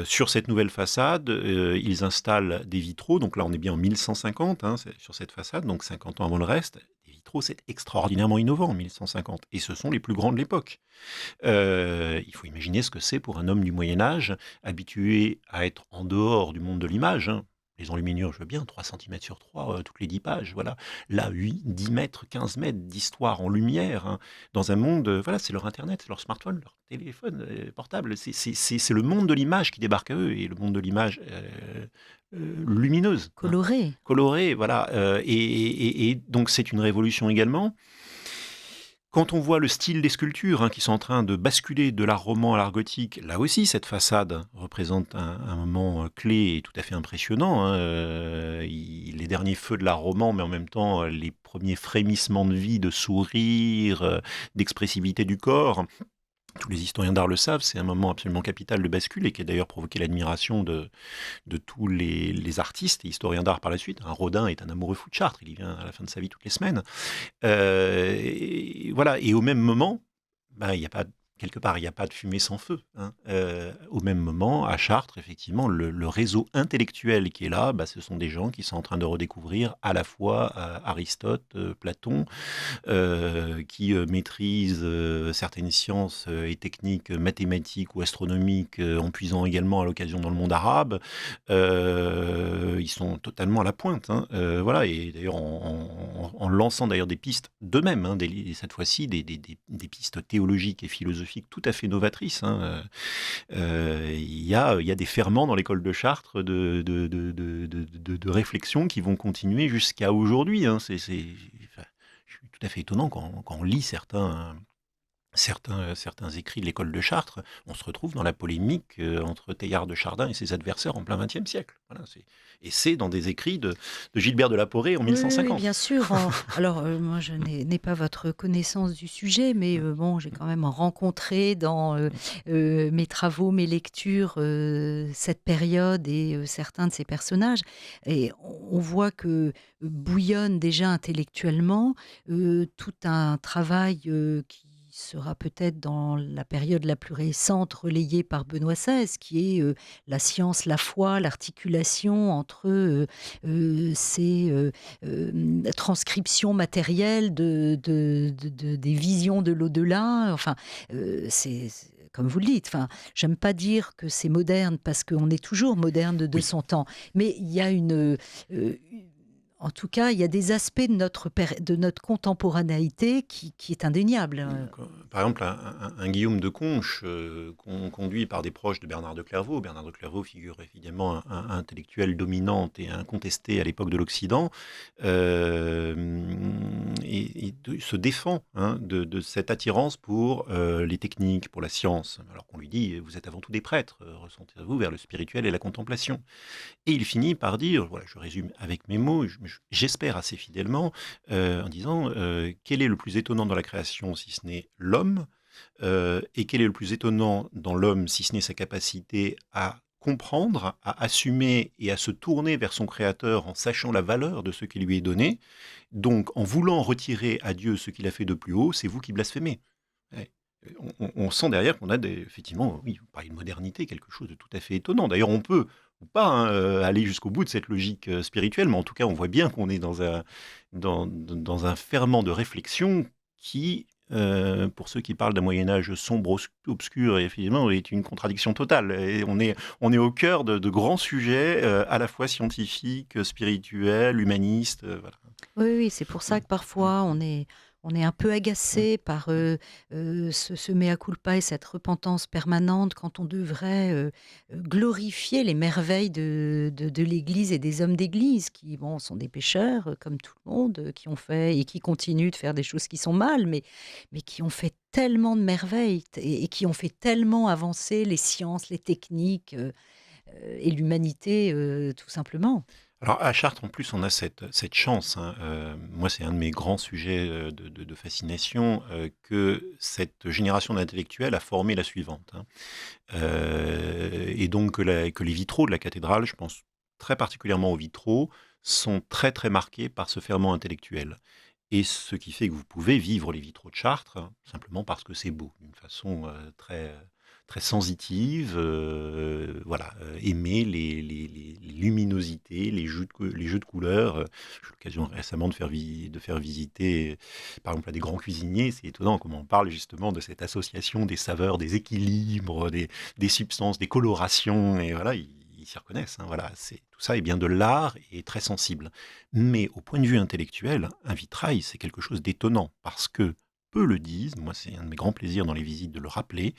Sur cette nouvelle façade, ils installent des vitraux, donc là on est bien en 1150 sur cette façade, donc 50 ans avant le reste. Des vitraux, c'est extraordinairement innovant en 1150, et ce sont les plus grands de l'époque. Il faut imaginer ce que c'est pour un homme du Moyen-Âge, habitué à être en dehors du monde de l'image, les enluminures, je veux bien, 3 cm sur 3, toutes les 10 pages, voilà. Là, 8, 10 mètres, 15 mètres d'histoire en lumière, dans un monde, voilà, c'est leur Internet, c'est leur smartphone, leur téléphone portable. C'est le monde de l'image qui débarque à eux, et le monde de l'image lumineuse. Colorée, voilà. Et donc, c'est une révolution également. Quand on voit le style des sculptures qui sont en train de basculer de l'art roman à l'art gothique, là aussi, cette façade représente un moment clé et tout à fait impressionnant. Les derniers feux de l'art roman, mais en même temps, les premiers frémissements de vie, de sourire, d'expressivité du corps. Tous les historiens d'art le savent, c'est un moment absolument capital de bascule et qui a d'ailleurs provoqué l'admiration de tous les artistes et historiens d'art par la suite. Rodin est un amoureux fou de Chartres, il y vient à la fin de sa vie toutes les semaines. Voilà. Et au même moment, il n'y a pas quelque part, il n'y a pas de fumée sans feu, hein. Au même moment, à Chartres, effectivement, le réseau intellectuel qui est là, ce sont des gens qui sont en train de redécouvrir à la fois Aristote, Platon, qui maîtrisent certaines sciences et techniques mathématiques ou astronomiques, en puisant également à l'occasion dans le monde arabe. Ils sont totalement à la pointe, hein. Voilà, et d'ailleurs en lançant d'ailleurs des pistes d'eux-mêmes, hein, cette fois-ci des pistes théologiques et philosophiques tout à fait novatrices, hein. Il y a des ferments dans l'école de Chartres de réflexion qui vont continuer jusqu'à aujourd'hui, hein. Enfin, je suis tout à fait étonnant quand on lit certains écrits de l'école de Chartres, on se retrouve dans la polémique entre Teilhard de Chardin et ses adversaires en plein XXe siècle. Voilà, et c'est dans des écrits de Gilbert de la Porrée en Oui, 1150. bien sûr. Alors, moi, je n'ai pas votre connaissance du sujet, mais bon, j'ai quand même rencontré dans mes travaux, mes lectures, cette période et certains de ces personnages. Et on voit que bouillonne déjà intellectuellement tout un travail qui sera peut-être dans la période la plus récente relayée par Benoît XVI, qui est la science, la foi, l'articulation entre ces transcriptions matérielles des visions de l'au-delà. Enfin, comme vous le dites, enfin, j'aime pas dire que c'est moderne parce qu'on est toujours moderne de Oui. son temps, mais il y a en tout cas, il y a des aspects de notre contemporanéité qui est indéniable. Par exemple, un Guillaume de Conches, conduit par des proches de Bernard de Clairvaux. Bernard de Clairvaux figure évidemment un intellectuel dominant et incontesté à l'époque de l'Occident, se défend, hein, de cette attirance pour les techniques, pour la science, alors qu'on lui dit « vous êtes avant tout des prêtres, ressentez-vous vers le spirituel et la contemplation ». Et il finit par dire, voilà, je résume avec mes mots, j'espère assez fidèlement, en disant quel est le plus étonnant dans la création si ce n'est l'homme, et quel est le plus étonnant dans l'homme si ce n'est sa capacité à comprendre, à assumer et à se tourner vers son créateur en sachant la valeur de ce qui lui est donné. Donc, en voulant retirer à Dieu ce qu'il a fait de plus haut, c'est vous qui blasphémez. Ouais. On sent derrière qu'on a effectivement, oui, vous parlez de modernité, quelque chose de tout à fait étonnant. D'ailleurs, on peut ou pas, hein, aller jusqu'au bout de cette logique spirituelle, mais en tout cas, on voit bien qu'on est dans un ferment de réflexion qui, pour ceux qui parlent d'un Moyen-Âge sombre, obscur, et effectivement, est une contradiction totale. Et on est au cœur de grands sujets, à la fois scientifiques, spirituels, humanistes. Voilà. Oui, c'est pour ça que parfois on est un peu agacé par ce mea culpa et cette repentance permanente quand on devrait glorifier les merveilles de l'Église et des hommes d'Église qui, bon, sont des pécheurs comme tout le monde, qui ont fait et qui continuent de faire des choses qui sont mal, mais qui ont fait tellement de merveilles et qui ont fait tellement avancer les sciences, les techniques et l'humanité, tout simplement. Alors à Chartres, en plus, on a cette chance, hein. Moi, c'est un de mes grands sujets de fascination, que cette génération d'intellectuels a formé la suivante, hein. Et donc que les vitraux de la cathédrale, je pense très particulièrement aux vitraux, sont très très marqués par ce ferment intellectuel. Et ce qui fait que vous pouvez vivre les vitraux de Chartres, hein, simplement parce que c'est beau, d'une façon très, très sensitive, voilà, aimer les luminosités, les jeux de couleurs. J'ai eu l'occasion récemment de faire visiter, par exemple, à des grands cuisiniers. C'est étonnant comment on parle justement de cette association des saveurs, des équilibres, des substances, des colorations, et voilà, ils s'y reconnaissent, hein, voilà, tout ça est bien de l'art et très sensible. Mais au point de vue intellectuel, un vitrail, c'est quelque chose d'étonnant, parce que peu le disent, moi c'est un de mes grands plaisirs dans les visites de le rappeler,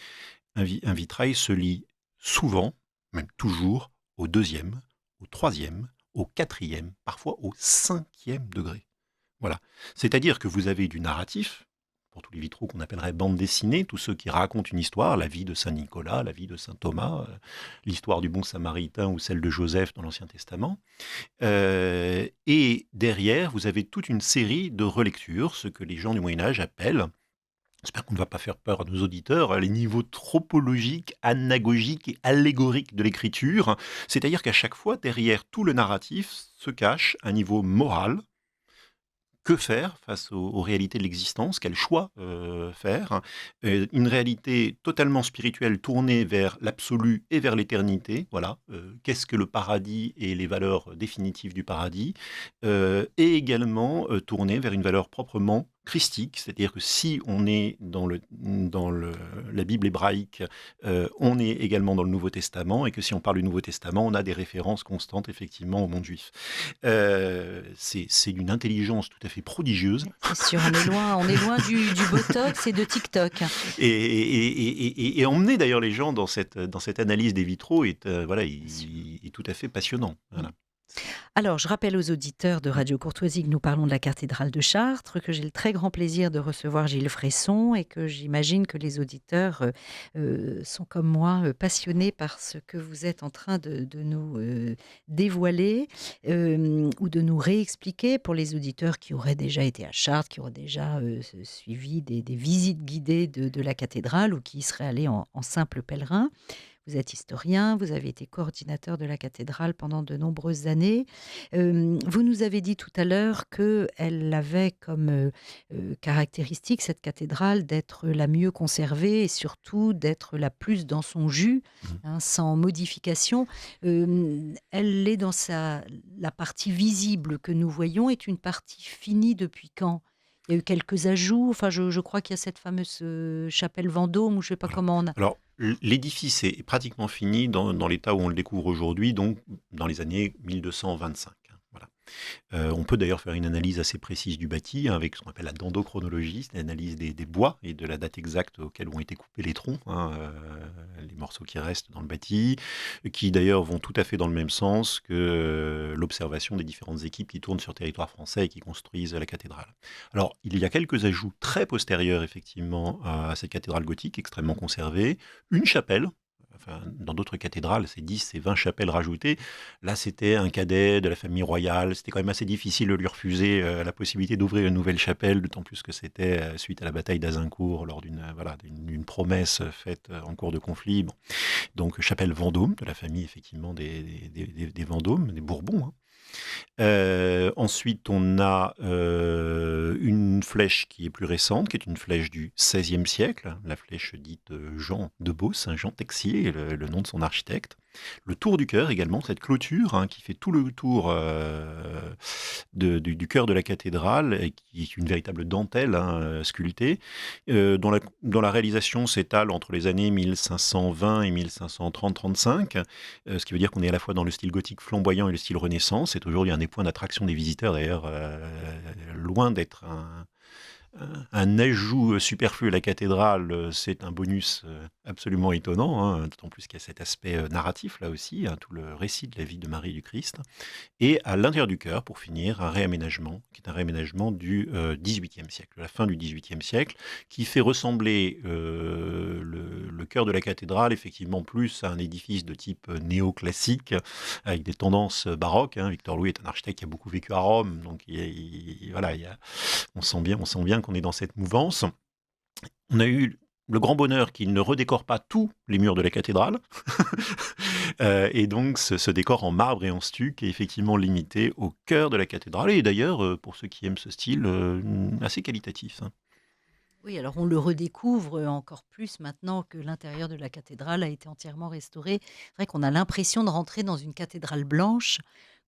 un vitrail se lit souvent, même toujours, au deuxième, au troisième, au quatrième, parfois au cinquième degré. Voilà. C'est-à-dire que vous avez du narratif, pour tous les vitraux qu'on appellerait bande dessinée, tous ceux qui racontent une histoire, la vie de Saint Nicolas, la vie de Saint Thomas, l'histoire du bon Samaritain ou celle de Joseph dans l'Ancien Testament. Et derrière, vous avez toute une série de relectures, ce que les gens du Moyen-Âge appellent, j'espère qu'on ne va pas faire peur à nos auditeurs, les niveaux tropologiques, anagogiques et allégoriques de l'écriture. C'est-à-dire qu'à chaque fois, derrière tout le narratif, se cache un niveau moral, que faire face aux réalités de l'existence, quel choix faire. Une réalité totalement spirituelle tournée vers l'absolu et vers l'éternité. Voilà. Qu'est-ce que le paradis et les valeurs définitives du paradis, et également tournée vers une valeur proprement christique, c'est-à-dire que si on est dans la Bible hébraïque, on est également dans le Nouveau Testament, et que si on parle du Nouveau Testament, on a des références constantes effectivement au monde juif. C'est d'une intelligence tout à fait prodigieuse. C'est sûr, on est loin du Botox et de TikTok. Et emmener d'ailleurs les gens dans cette analyse des vitraux est tout à fait passionnant. Voilà. Alors, je rappelle aux auditeurs de Radio Courtoisie que nous parlons de la cathédrale de Chartres, que j'ai le très grand plaisir de recevoir Gilles Fresson et que j'imagine que les auditeurs sont comme moi passionnés par ce que vous êtes en train de nous dévoiler ou de nous réexpliquer pour les auditeurs qui auraient déjà été à Chartres, qui auraient déjà suivi des visites guidées de la cathédrale ou qui y seraient allés en simple pèlerin. Vous êtes historien, vous avez été coordinateur de la cathédrale pendant de nombreuses années. Vous nous avez dit tout à l'heure qu'elle avait comme caractéristique, cette cathédrale, d'être la mieux conservée et surtout d'être la plus dans son jus, sans modification. Elle est dans la partie visible que nous voyons, est une partie finie depuis quand ? Il y a eu quelques ajouts. Enfin, je crois qu'il y a cette fameuse chapelle Vendôme, ou je ne sais pas comment on a... Alors, l'édifice est pratiquement fini dans l'état où on le découvre aujourd'hui, donc dans les années 1225. Voilà. On peut d'ailleurs faire une analyse assez précise du bâti, avec ce qu'on appelle la dendrochronologie, c'est l'analyse des bois et de la date exacte auquel ont été coupés les troncs, les morceaux qui restent dans le bâti, qui d'ailleurs vont tout à fait dans le même sens que l'observation des différentes équipes qui tournent sur le territoire français et qui construisent la cathédrale. Alors, il y a quelques ajouts très postérieurs, effectivement, à cette cathédrale gothique, extrêmement conservée. Une chapelle. Enfin, dans d'autres cathédrales, c'est 10 et 20 chapelles rajoutées. Là, c'était un cadet de la famille royale. C'était quand même assez difficile de lui refuser la possibilité d'ouvrir une nouvelle chapelle, d'autant plus que c'était suite à la bataille d'Azincourt, lors d'une promesse faite en cours de conflit. Bon. Donc, chapelle Vendôme, de la famille, effectivement, des Vendôme, des Bourbons. Ensuite, on a une flèche qui est plus récente, qui est une flèche du XVIe siècle, la flèche dite Jean de Beauce, Jean Texier, le nom de son architecte. Le tour du chœur également, cette clôture qui fait tout le tour du chœur de la cathédrale, et qui est une véritable dentelle sculptée, dont la réalisation s'étale entre les années 1520 et 1530-35, ce qui veut dire qu'on est à la fois dans le style gothique flamboyant et le style Renaissance. C'est aujourd'hui un des points d'attraction des visiteurs, d'ailleurs, loin d'être un ajout superflu à la cathédrale, c'est un bonus absolument étonnant, d'autant plus qu'il y a cet aspect narratif là aussi, tout le récit de la vie de Marie et du Christ. Et à l'intérieur du chœur, pour finir, un réaménagement, qui est un réaménagement du XVIIIe siècle, la fin du XVIIIe siècle, qui fait ressembler le chœur de la cathédrale effectivement plus à un édifice de type néoclassique, avec des tendances baroques. Victor Louis est un architecte qui a beaucoup vécu à Rome, donc on sent bien qu'on est dans cette mouvance. On a eu le grand bonheur qu'il ne redécore pas tous les murs de la cathédrale. Et donc, ce décor en marbre et en stuc est effectivement limité au cœur de la cathédrale. Et d'ailleurs, pour ceux qui aiment ce style, assez qualitatif. Oui, alors on le redécouvre encore plus maintenant que l'intérieur de la cathédrale a été entièrement restauré. C'est vrai qu'on a l'impression de rentrer dans une cathédrale blanche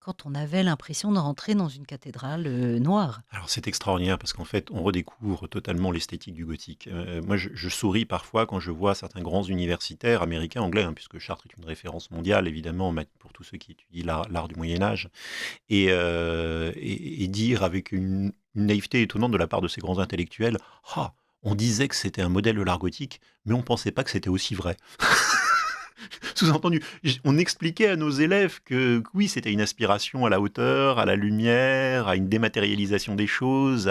quand on avait l'impression de rentrer dans une cathédrale noire. Alors c'est extraordinaire parce qu'en fait, on redécouvre totalement l'esthétique du gothique. Moi, je souris parfois quand je vois certains grands universitaires américains, anglais, puisque Chartres est une référence mondiale, évidemment, pour tous ceux qui étudient l'art du Moyen-Âge, et dire avec une naïveté étonnante de la part de ces grands intellectuels, « Ah, on disait que c'était un modèle de l'art gothique, mais on ne pensait pas que c'était aussi vrai. » Sous-entendu, on expliquait à nos élèves que oui, c'était une aspiration à la hauteur, à la lumière, à une dématérialisation des choses,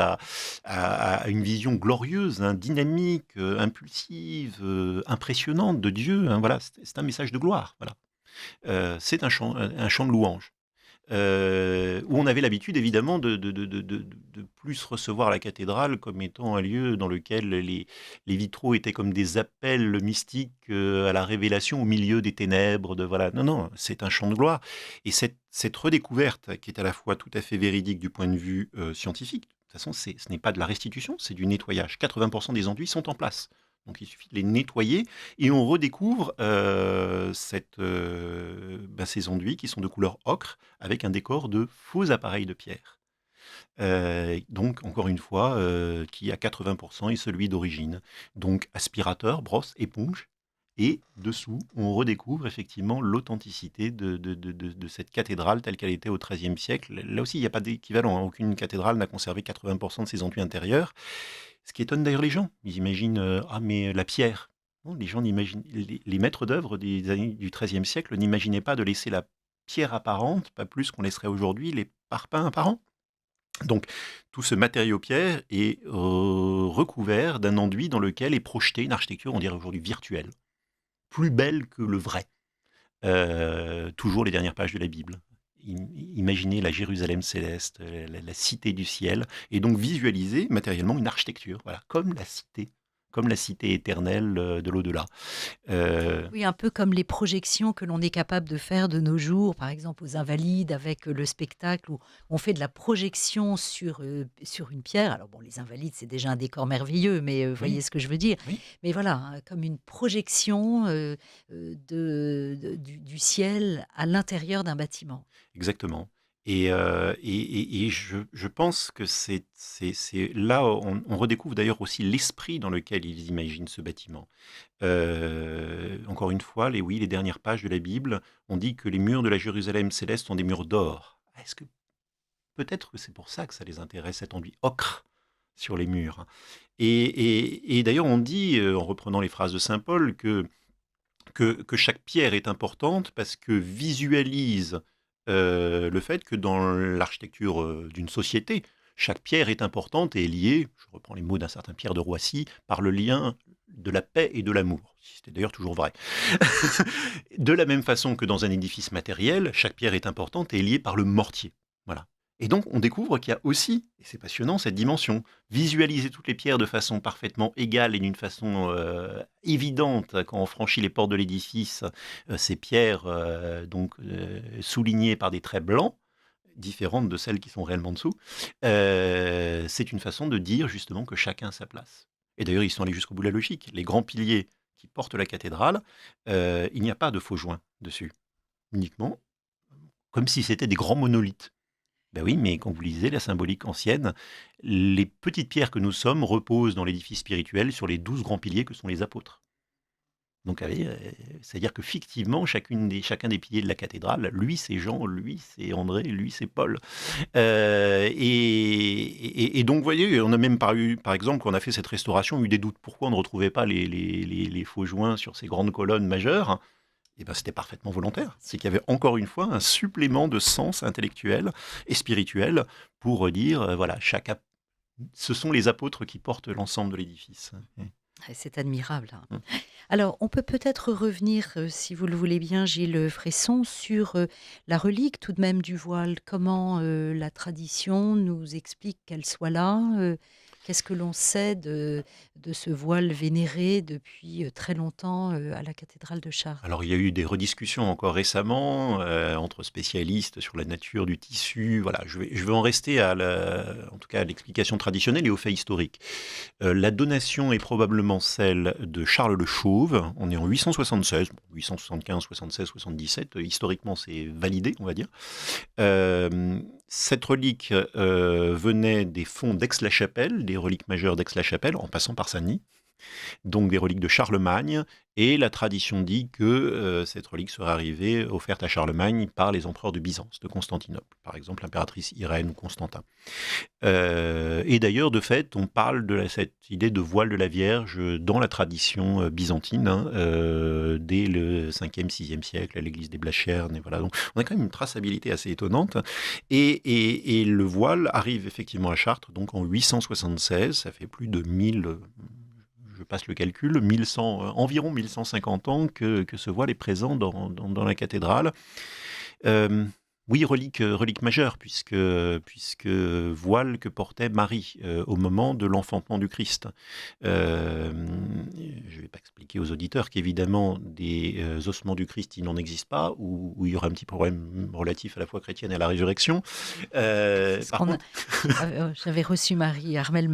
à une vision glorieuse, dynamique, impulsive, impressionnante de Dieu. Voilà, c'est un message de gloire. Voilà. C'est un chant de louange. Où on avait l'habitude évidemment de plus recevoir la cathédrale comme étant un lieu dans lequel les vitraux étaient comme des appels mystiques à la révélation au milieu des ténèbres. Voilà. Non, c'est un chant de gloire. Et cette redécouverte qui est à la fois tout à fait véridique du point de vue scientifique, toute façon, ce n'est pas de la restitution, c'est du nettoyage. 80% des enduits sont en place. Donc il suffit de les nettoyer et on redécouvre ces enduits qui sont de couleur ocre avec un décor de faux appareils de pierre. Donc encore une fois, qui à 80% est celui d'origine. Donc aspirateur, brosse, éponge. Et dessous, on redécouvre effectivement l'authenticité de cette cathédrale telle qu'elle était au XIIIe siècle. Là aussi, il n'y a pas d'équivalent, hein. Aucune cathédrale n'a conservé 80% de ses enduits intérieurs. Ce qui étonne d'ailleurs les gens. Ils imaginent ah mais la pierre. Non, les gens n'imaginent les maîtres d'œuvre des années du XIIIe siècle n'imaginaient pas de laisser la pierre apparente, pas plus qu'on laisserait aujourd'hui les parpaings apparents. Donc tout ce matériau pierre est recouvert d'un enduit dans lequel est projetée une architecture, on dirait aujourd'hui virtuelle, plus belle que le vrai. Toujours les dernières pages de la Bible. Imaginez la Jérusalem céleste, la cité du ciel, et donc visualiser matériellement une architecture, voilà, comme la cité éternelle de l'au-delà. Oui, un peu comme les projections que l'on est capable de faire de nos jours, par exemple aux Invalides avec le spectacle où on fait de la projection sur une pierre. Alors bon, les Invalides, c'est déjà un décor merveilleux, mais vous voyez ce que je veux dire. Oui. Mais voilà, hein, comme une projection du ciel à l'intérieur d'un bâtiment. Exactement. Et je pense que c'est là, on redécouvre d'ailleurs aussi l'esprit dans lequel ils imaginent ce bâtiment. Encore une fois, les dernières pages de la Bible, on dit que les murs de la Jérusalem céleste sont des murs d'or. Est-ce que peut-être que c'est pour ça que ça les intéresse, cet enduit ocre sur les murs. Et d'ailleurs, on dit, en reprenant les phrases de saint Paul, que chaque pierre est importante parce que visualise le fait que dans l'architecture d'une société, chaque pierre est importante et est liée, je reprends les mots d'un certain Pierre de Roissy, par le lien de la paix et de l'amour. C'était d'ailleurs toujours vrai. De la même façon que dans un édifice matériel, chaque pierre est importante et est liée par le mortier. Voilà. Et donc, on découvre qu'il y a aussi, et c'est passionnant, cette dimension, visualiser toutes les pierres de façon parfaitement égale et d'une façon évidente quand on franchit les portes de l'édifice, ces pierres soulignées par des traits blancs, différentes de celles qui sont réellement dessous, c'est une façon de dire justement que chacun a sa place. Et d'ailleurs, ils sont allés jusqu'au bout de la logique. Les grands piliers qui portent la cathédrale, il n'y a pas de faux joints dessus, uniquement comme si c'était des grands monolithes. Ben oui, mais quand vous lisez la symbolique ancienne, les petites pierres que nous sommes reposent dans l'édifice spirituel sur les 12 grands piliers que sont les apôtres. Donc, c'est-à-dire que fictivement, chacun des piliers de la cathédrale, lui c'est Jean, lui c'est André, lui c'est Paul. Et donc, vous voyez, on a même par exemple, quand on a fait cette restauration, eu des doutes. Pourquoi on ne retrouvait pas les faux joints sur ces grandes colonnes majeures ? Eh ben, c'était parfaitement volontaire. C'est qu'il y avait encore une fois un supplément de sens intellectuel et spirituel pour dire, voilà, ce sont les apôtres qui portent l'ensemble de l'édifice. C'est admirable, hein. Alors, on peut peut-être revenir, si vous le voulez bien, Gilles Fresson, sur la relique tout de même du voile. Comment la tradition nous explique qu'elle soit là Qu'est-ce que l'on sait de ce voile vénéré depuis très longtemps à la cathédrale de Chartres? Alors, il y a eu des rediscussions encore récemment entre spécialistes sur la nature du tissu. Voilà, je vais en rester en tout cas à l'explication traditionnelle et aux faits historiques. La donation est probablement celle de Charles le Chauve. On est en 876, 875, 76, 77. Historiquement, c'est validé, on va dire. Cette relique venait des fonds d'Aix-la-Chapelle, des reliques majeures d'Aix-la-Chapelle, en passant par Saint-Denis, donc des reliques de Charlemagne, et la tradition dit que cette relique serait arrivée offerte à Charlemagne par les empereurs de Byzance, de Constantinople, par exemple l'impératrice Irène ou Constantin. Et d'ailleurs, de fait, on parle de cette idée de voile de la Vierge dans la tradition byzantine, dès le 5e, 6e siècle, à l'église des Blachères. Voilà. Donc, on a quand même une traçabilité assez étonnante. Et le voile arrive effectivement à Chartres, donc en 876, ça fait plus de 1000... je passe le calcul, environ 1150 ans que ce voile est présent dans la cathédrale. Oui, relique majeure, puisque voile que portait Marie au moment de l'enfantement du Christ. Je ne vais pas expliquer aux auditeurs qu'évidemment, des ossements du Christ, il n'en existe pas, ou il y aura un petit problème relatif à la foi chrétienne et à la résurrection. Parce Par qu'on a- contre, J'avais reçu Marie Armel,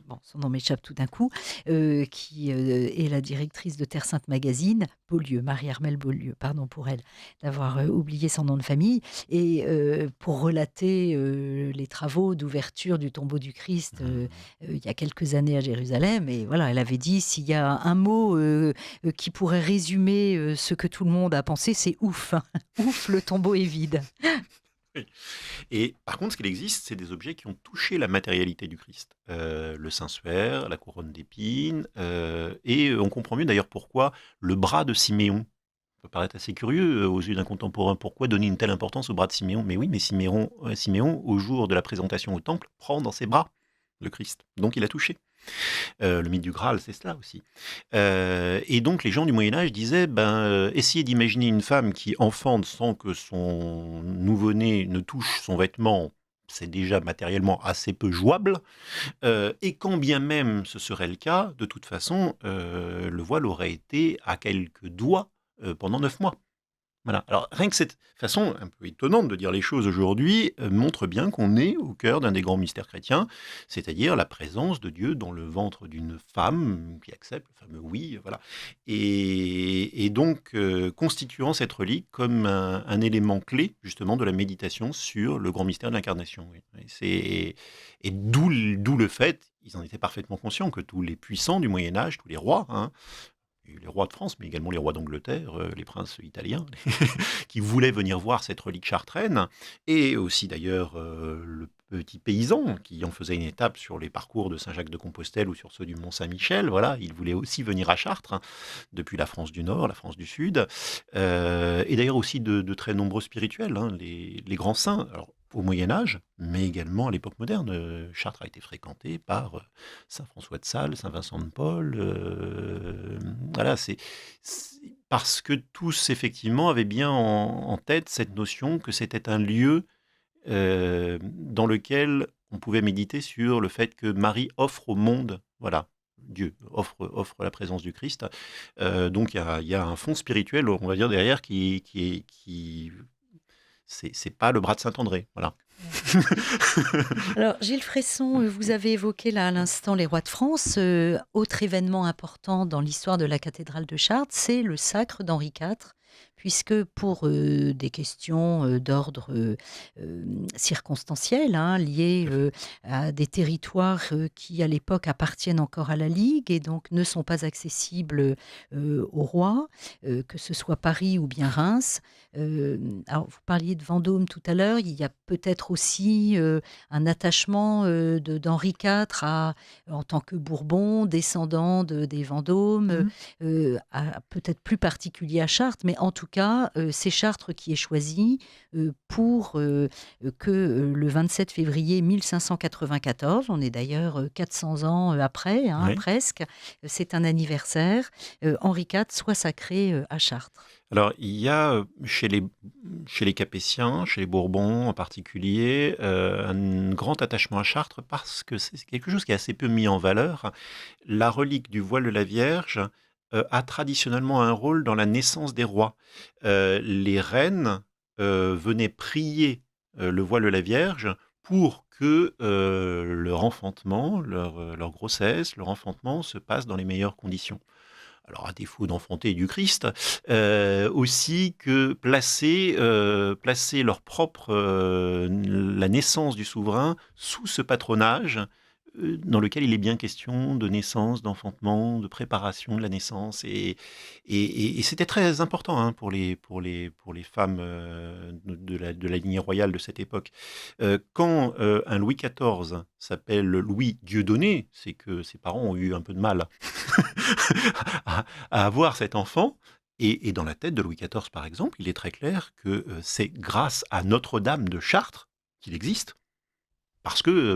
bon, son nom m'échappe tout d'un coup, qui est la directrice de Terre Sainte Magazine, Beaulieu, Marie Armel Beaulieu, pardon pour elle d'avoir oublié son nom de famille, et pour relater les travaux d'ouverture du tombeau du Christ il y a quelques années à Jérusalem, et voilà, elle avait dit, s'il y a un mot qui pourrait résumer ce que tout le monde a pensé, c'est ouf. Ouf, le tombeau est vide. et par contre, ce qu'il existe, c'est des objets qui ont touché la matérialité du Christ. Le Saint-Suaire, la couronne d'épines, et on comprend mieux d'ailleurs pourquoi le bras de Siméon. Ça peut paraître assez curieux aux yeux d'un contemporain. Pourquoi donner une telle importance au bras de Siméon? Mais oui, mais Siméon, au jour de la présentation au temple, prend dans ses bras le Christ. Donc il a touché. Le mythe du Graal, c'est cela aussi. Et donc les gens du Moyen-Âge disaient, essayez d'imaginer une femme qui enfante sans que son nouveau-né ne touche son vêtement, c'est déjà matériellement assez peu jouable. Et quand bien même ce serait le cas, de toute façon, le voile aurait été à quelques doigts pendant 9 mois. Voilà. Alors, rien que cette façon un peu étonnante de dire les choses aujourd'hui montre bien qu'on est au cœur d'un des grands mystères chrétiens, c'est-à-dire la présence de Dieu dans le ventre d'une femme qui accepte le fameux oui, voilà. Et donc, constituant cette relique comme un élément clé, justement, de la méditation sur le grand mystère de l'incarnation. Oui. Et d'où le fait, ils en étaient parfaitement conscients, que tous les puissants du Moyen-Âge, tous les rois, hein, les rois de France, mais également les rois d'Angleterre, les princes italiens, qui voulaient venir voir cette relique chartraine, et aussi d'ailleurs le petit paysan qui en faisait une étape sur les parcours de Saint-Jacques-de-Compostelle ou sur ceux du Mont-Saint-Michel. Voilà, il voulait aussi venir à Chartres, hein, depuis la France du Nord, la France du Sud, et d'ailleurs aussi de très nombreux spirituels, hein, les grands saints. Alors, au Moyen-Âge, mais également à l'époque moderne. Chartres a été fréquenté par Saint François de Sales, Saint Vincent de Paul. Voilà, c'est parce que tous, effectivement, avaient bien en tête cette notion que c'était un lieu dans lequel on pouvait méditer sur le fait que Marie offre au monde, voilà, Dieu offre la présence du Christ. Donc il y a un fond spirituel, on va dire, derrière qui c'est pas le bras de Saint-André, voilà. Alors, Gilles Fresson, vous avez évoqué là à l'instant les rois de France. Autre événement important dans l'histoire de la cathédrale de Chartres, c'est le sacre d'Henri IV, puisque pour des questions d'ordre circonstanciel, hein, liées à des territoires qui, à l'époque, appartiennent encore à la Ligue et donc ne sont pas accessibles au roi, que ce soit Paris ou bien Reims. Alors, vous parliez de Vendôme tout à l'heure, il y a peut-être aussi un attachement d'Henri IV en tant que Bourbon, descendant des Vendômes, peut-être plus particulier à Chartres, mais en tout cas, c'est Chartres qui est choisi pour que le 27 février 1594, on est d'ailleurs 400 ans après, hein, Oui. presque, c'est un anniversaire, Henri IV soit sacré à Chartres. Alors, il y a chez les Capétiens, chez les Bourbons en particulier, un grand attachement à Chartres parce que c'est quelque chose qui est assez peu mis en valeur. La relique du voile de la Vierge a traditionnellement un rôle dans la naissance des rois. Les reines venaient prier le voile de la Vierge pour que leur enfantement, leur grossesse, leur enfantement se passe dans les meilleures conditions. Alors, à défaut d'enfanter du Christ, aussi que placer la naissance du souverain sous ce patronage dans lequel il est bien question de naissance, d'enfantement, de préparation de la naissance. Et c'était très important, hein, pour les femmes de la lignée royale de cette époque. Quand un Louis XIV s'appelle Louis Dieudonné, c'est que ses parents ont eu un peu de mal à avoir cet enfant. Et dans la tête de Louis XIV, par exemple, il est très clair que c'est grâce à Notre-Dame de Chartres qu'il existe.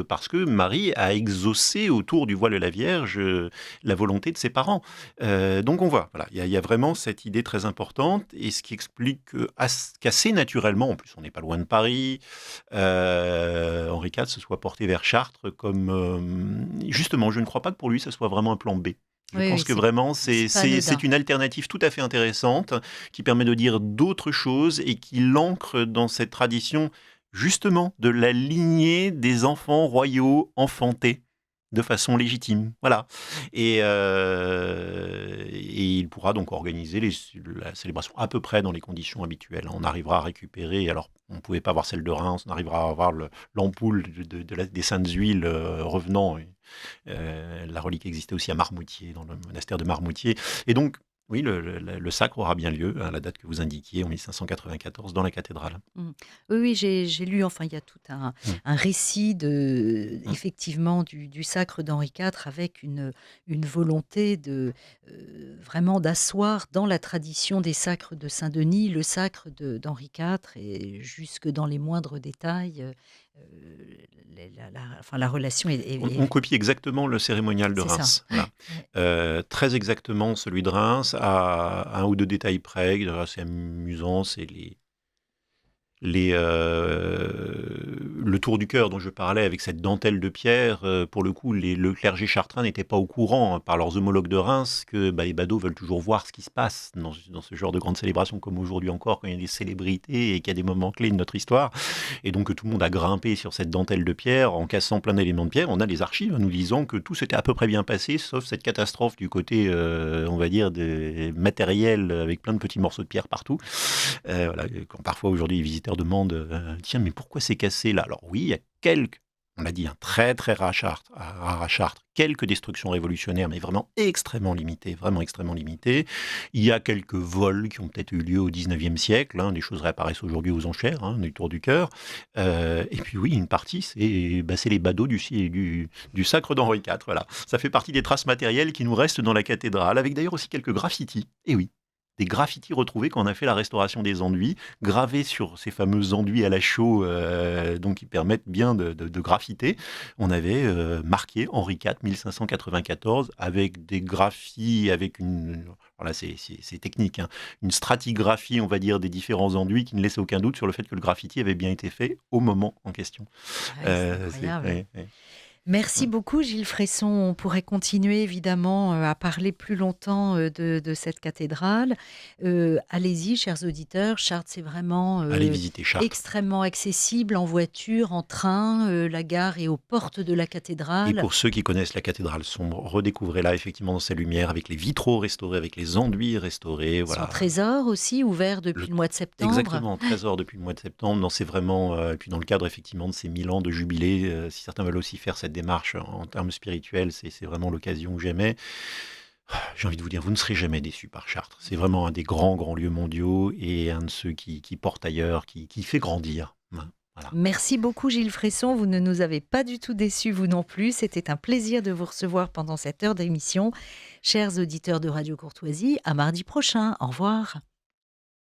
parce que Marie a exaucé autour du voile de la Vierge la volonté de ses parents. Donc on voit, voilà, il y a vraiment cette idée très importante, et ce qui explique qu'assez naturellement, en plus on n'est pas loin de Paris, Henri IV se soit porté vers Chartres comme... justement, je ne crois pas que pour lui, ça soit vraiment un plan B. Je pense que vraiment, c'est une alternative tout à fait intéressante qui permet de dire d'autres choses et qui l'ancre dans cette tradition, justement, de la lignée des enfants royaux enfantés de façon légitime. Voilà. Et il pourra donc organiser la célébration à peu près dans les conditions habituelles. On arrivera à récupérer, alors on ne pouvait pas avoir celle de Reims, on arrivera à avoir l'ampoule des Saintes Huiles revenant. La relique existait aussi à Marmoutier, dans le monastère de Marmoutier. Et donc, oui, le sacre aura bien lieu à la date que vous indiquiez, en 1594, dans la cathédrale. Oui, j'ai lu, enfin, il y a tout un récit effectivement du sacre d'Henri IV, avec une volonté vraiment d'asseoir dans la tradition des sacres de Saint-Denis le sacre d'Henri IV, et jusque dans les moindres détails. La relation On copie exactement le cérémonial de C'est Reims. ça. Voilà. Très exactement celui de Reims, à un ou deux détails près, assez amusant, c'est le tour du chœur dont je parlais, avec cette dentelle de pierre. Pour le coup, le clergé chartrain n'était pas au courant, par leurs homologues de Reims, que les badauds veulent toujours voir ce qui se passe dans ce genre de grande célébration, comme aujourd'hui encore, quand il y a des célébrités et qu'il y a des moments clés de notre histoire. Et donc tout le monde a grimpé sur cette dentelle de pierre en cassant plein d'éléments de pierre. On a les archives nous disant que tout s'était à peu près bien passé, sauf cette catastrophe du côté, on va dire, matériel, avec plein de petits morceaux de pierre partout. Voilà, quand parfois aujourd'hui les visiteurs demandent tiens, mais pourquoi c'est cassé là? Alors oui, il y a on l'a dit, très très rare à Chartres, quelques destructions révolutionnaires, mais vraiment extrêmement limitées. Il y a quelques vols qui ont peut-être eu lieu au 19e siècle, des choses réapparaissent aujourd'hui aux enchères, du Tour du Chœur. Et puis oui, une partie, c'est les badauds du sacre d'Henri IV. Voilà. Ça fait partie des traces matérielles qui nous restent dans la cathédrale, avec d'ailleurs aussi quelques graffitis. Et oui, des graffitis retrouvés quand on a fait la restauration des enduits, gravés sur ces fameux enduits à la chaux, donc qui permettent bien de graffiter. On avait marqué Henri IV 1594 avec des graphies, avec alors là c'est technique, une stratigraphie, on va dire, des différents enduits qui ne laissait aucun doute sur le fait que le graffiti avait bien été fait au moment en question. C'est incroyable. Merci beaucoup Gilles Fresson. On pourrait continuer évidemment à parler plus longtemps de cette cathédrale. Allez-y, chers auditeurs, Chartres, c'est vraiment allez visiter Chartres. Extrêmement accessible en voiture, en train. La gare est aux portes de la cathédrale. Et pour ceux qui connaissent la cathédrale sombre, redécouvrez-la effectivement dans sa lumière, avec les vitraux restaurés, avec les enduits restaurés. Voilà. Son trésor aussi, ouvert depuis le mois de septembre. Exactement, trésor depuis le mois de septembre. Non, c'est vraiment, et puis dans le cadre effectivement de ces 1000 ans de jubilé, si certains veulent aussi faire cette démarche en termes spirituels, c'est vraiment l'occasion que j'aimais. J'ai envie de vous dire, vous ne serez jamais déçus par Chartres. C'est vraiment un des grands lieux mondiaux, et un de ceux qui porte ailleurs, qui fait grandir. Voilà. Merci beaucoup Gilles Fresson, vous ne nous avez pas du tout déçus, vous non plus. C'était un plaisir de vous recevoir pendant cette heure d'émission. Chers auditeurs de Radio Courtoisie, à mardi prochain. Au revoir.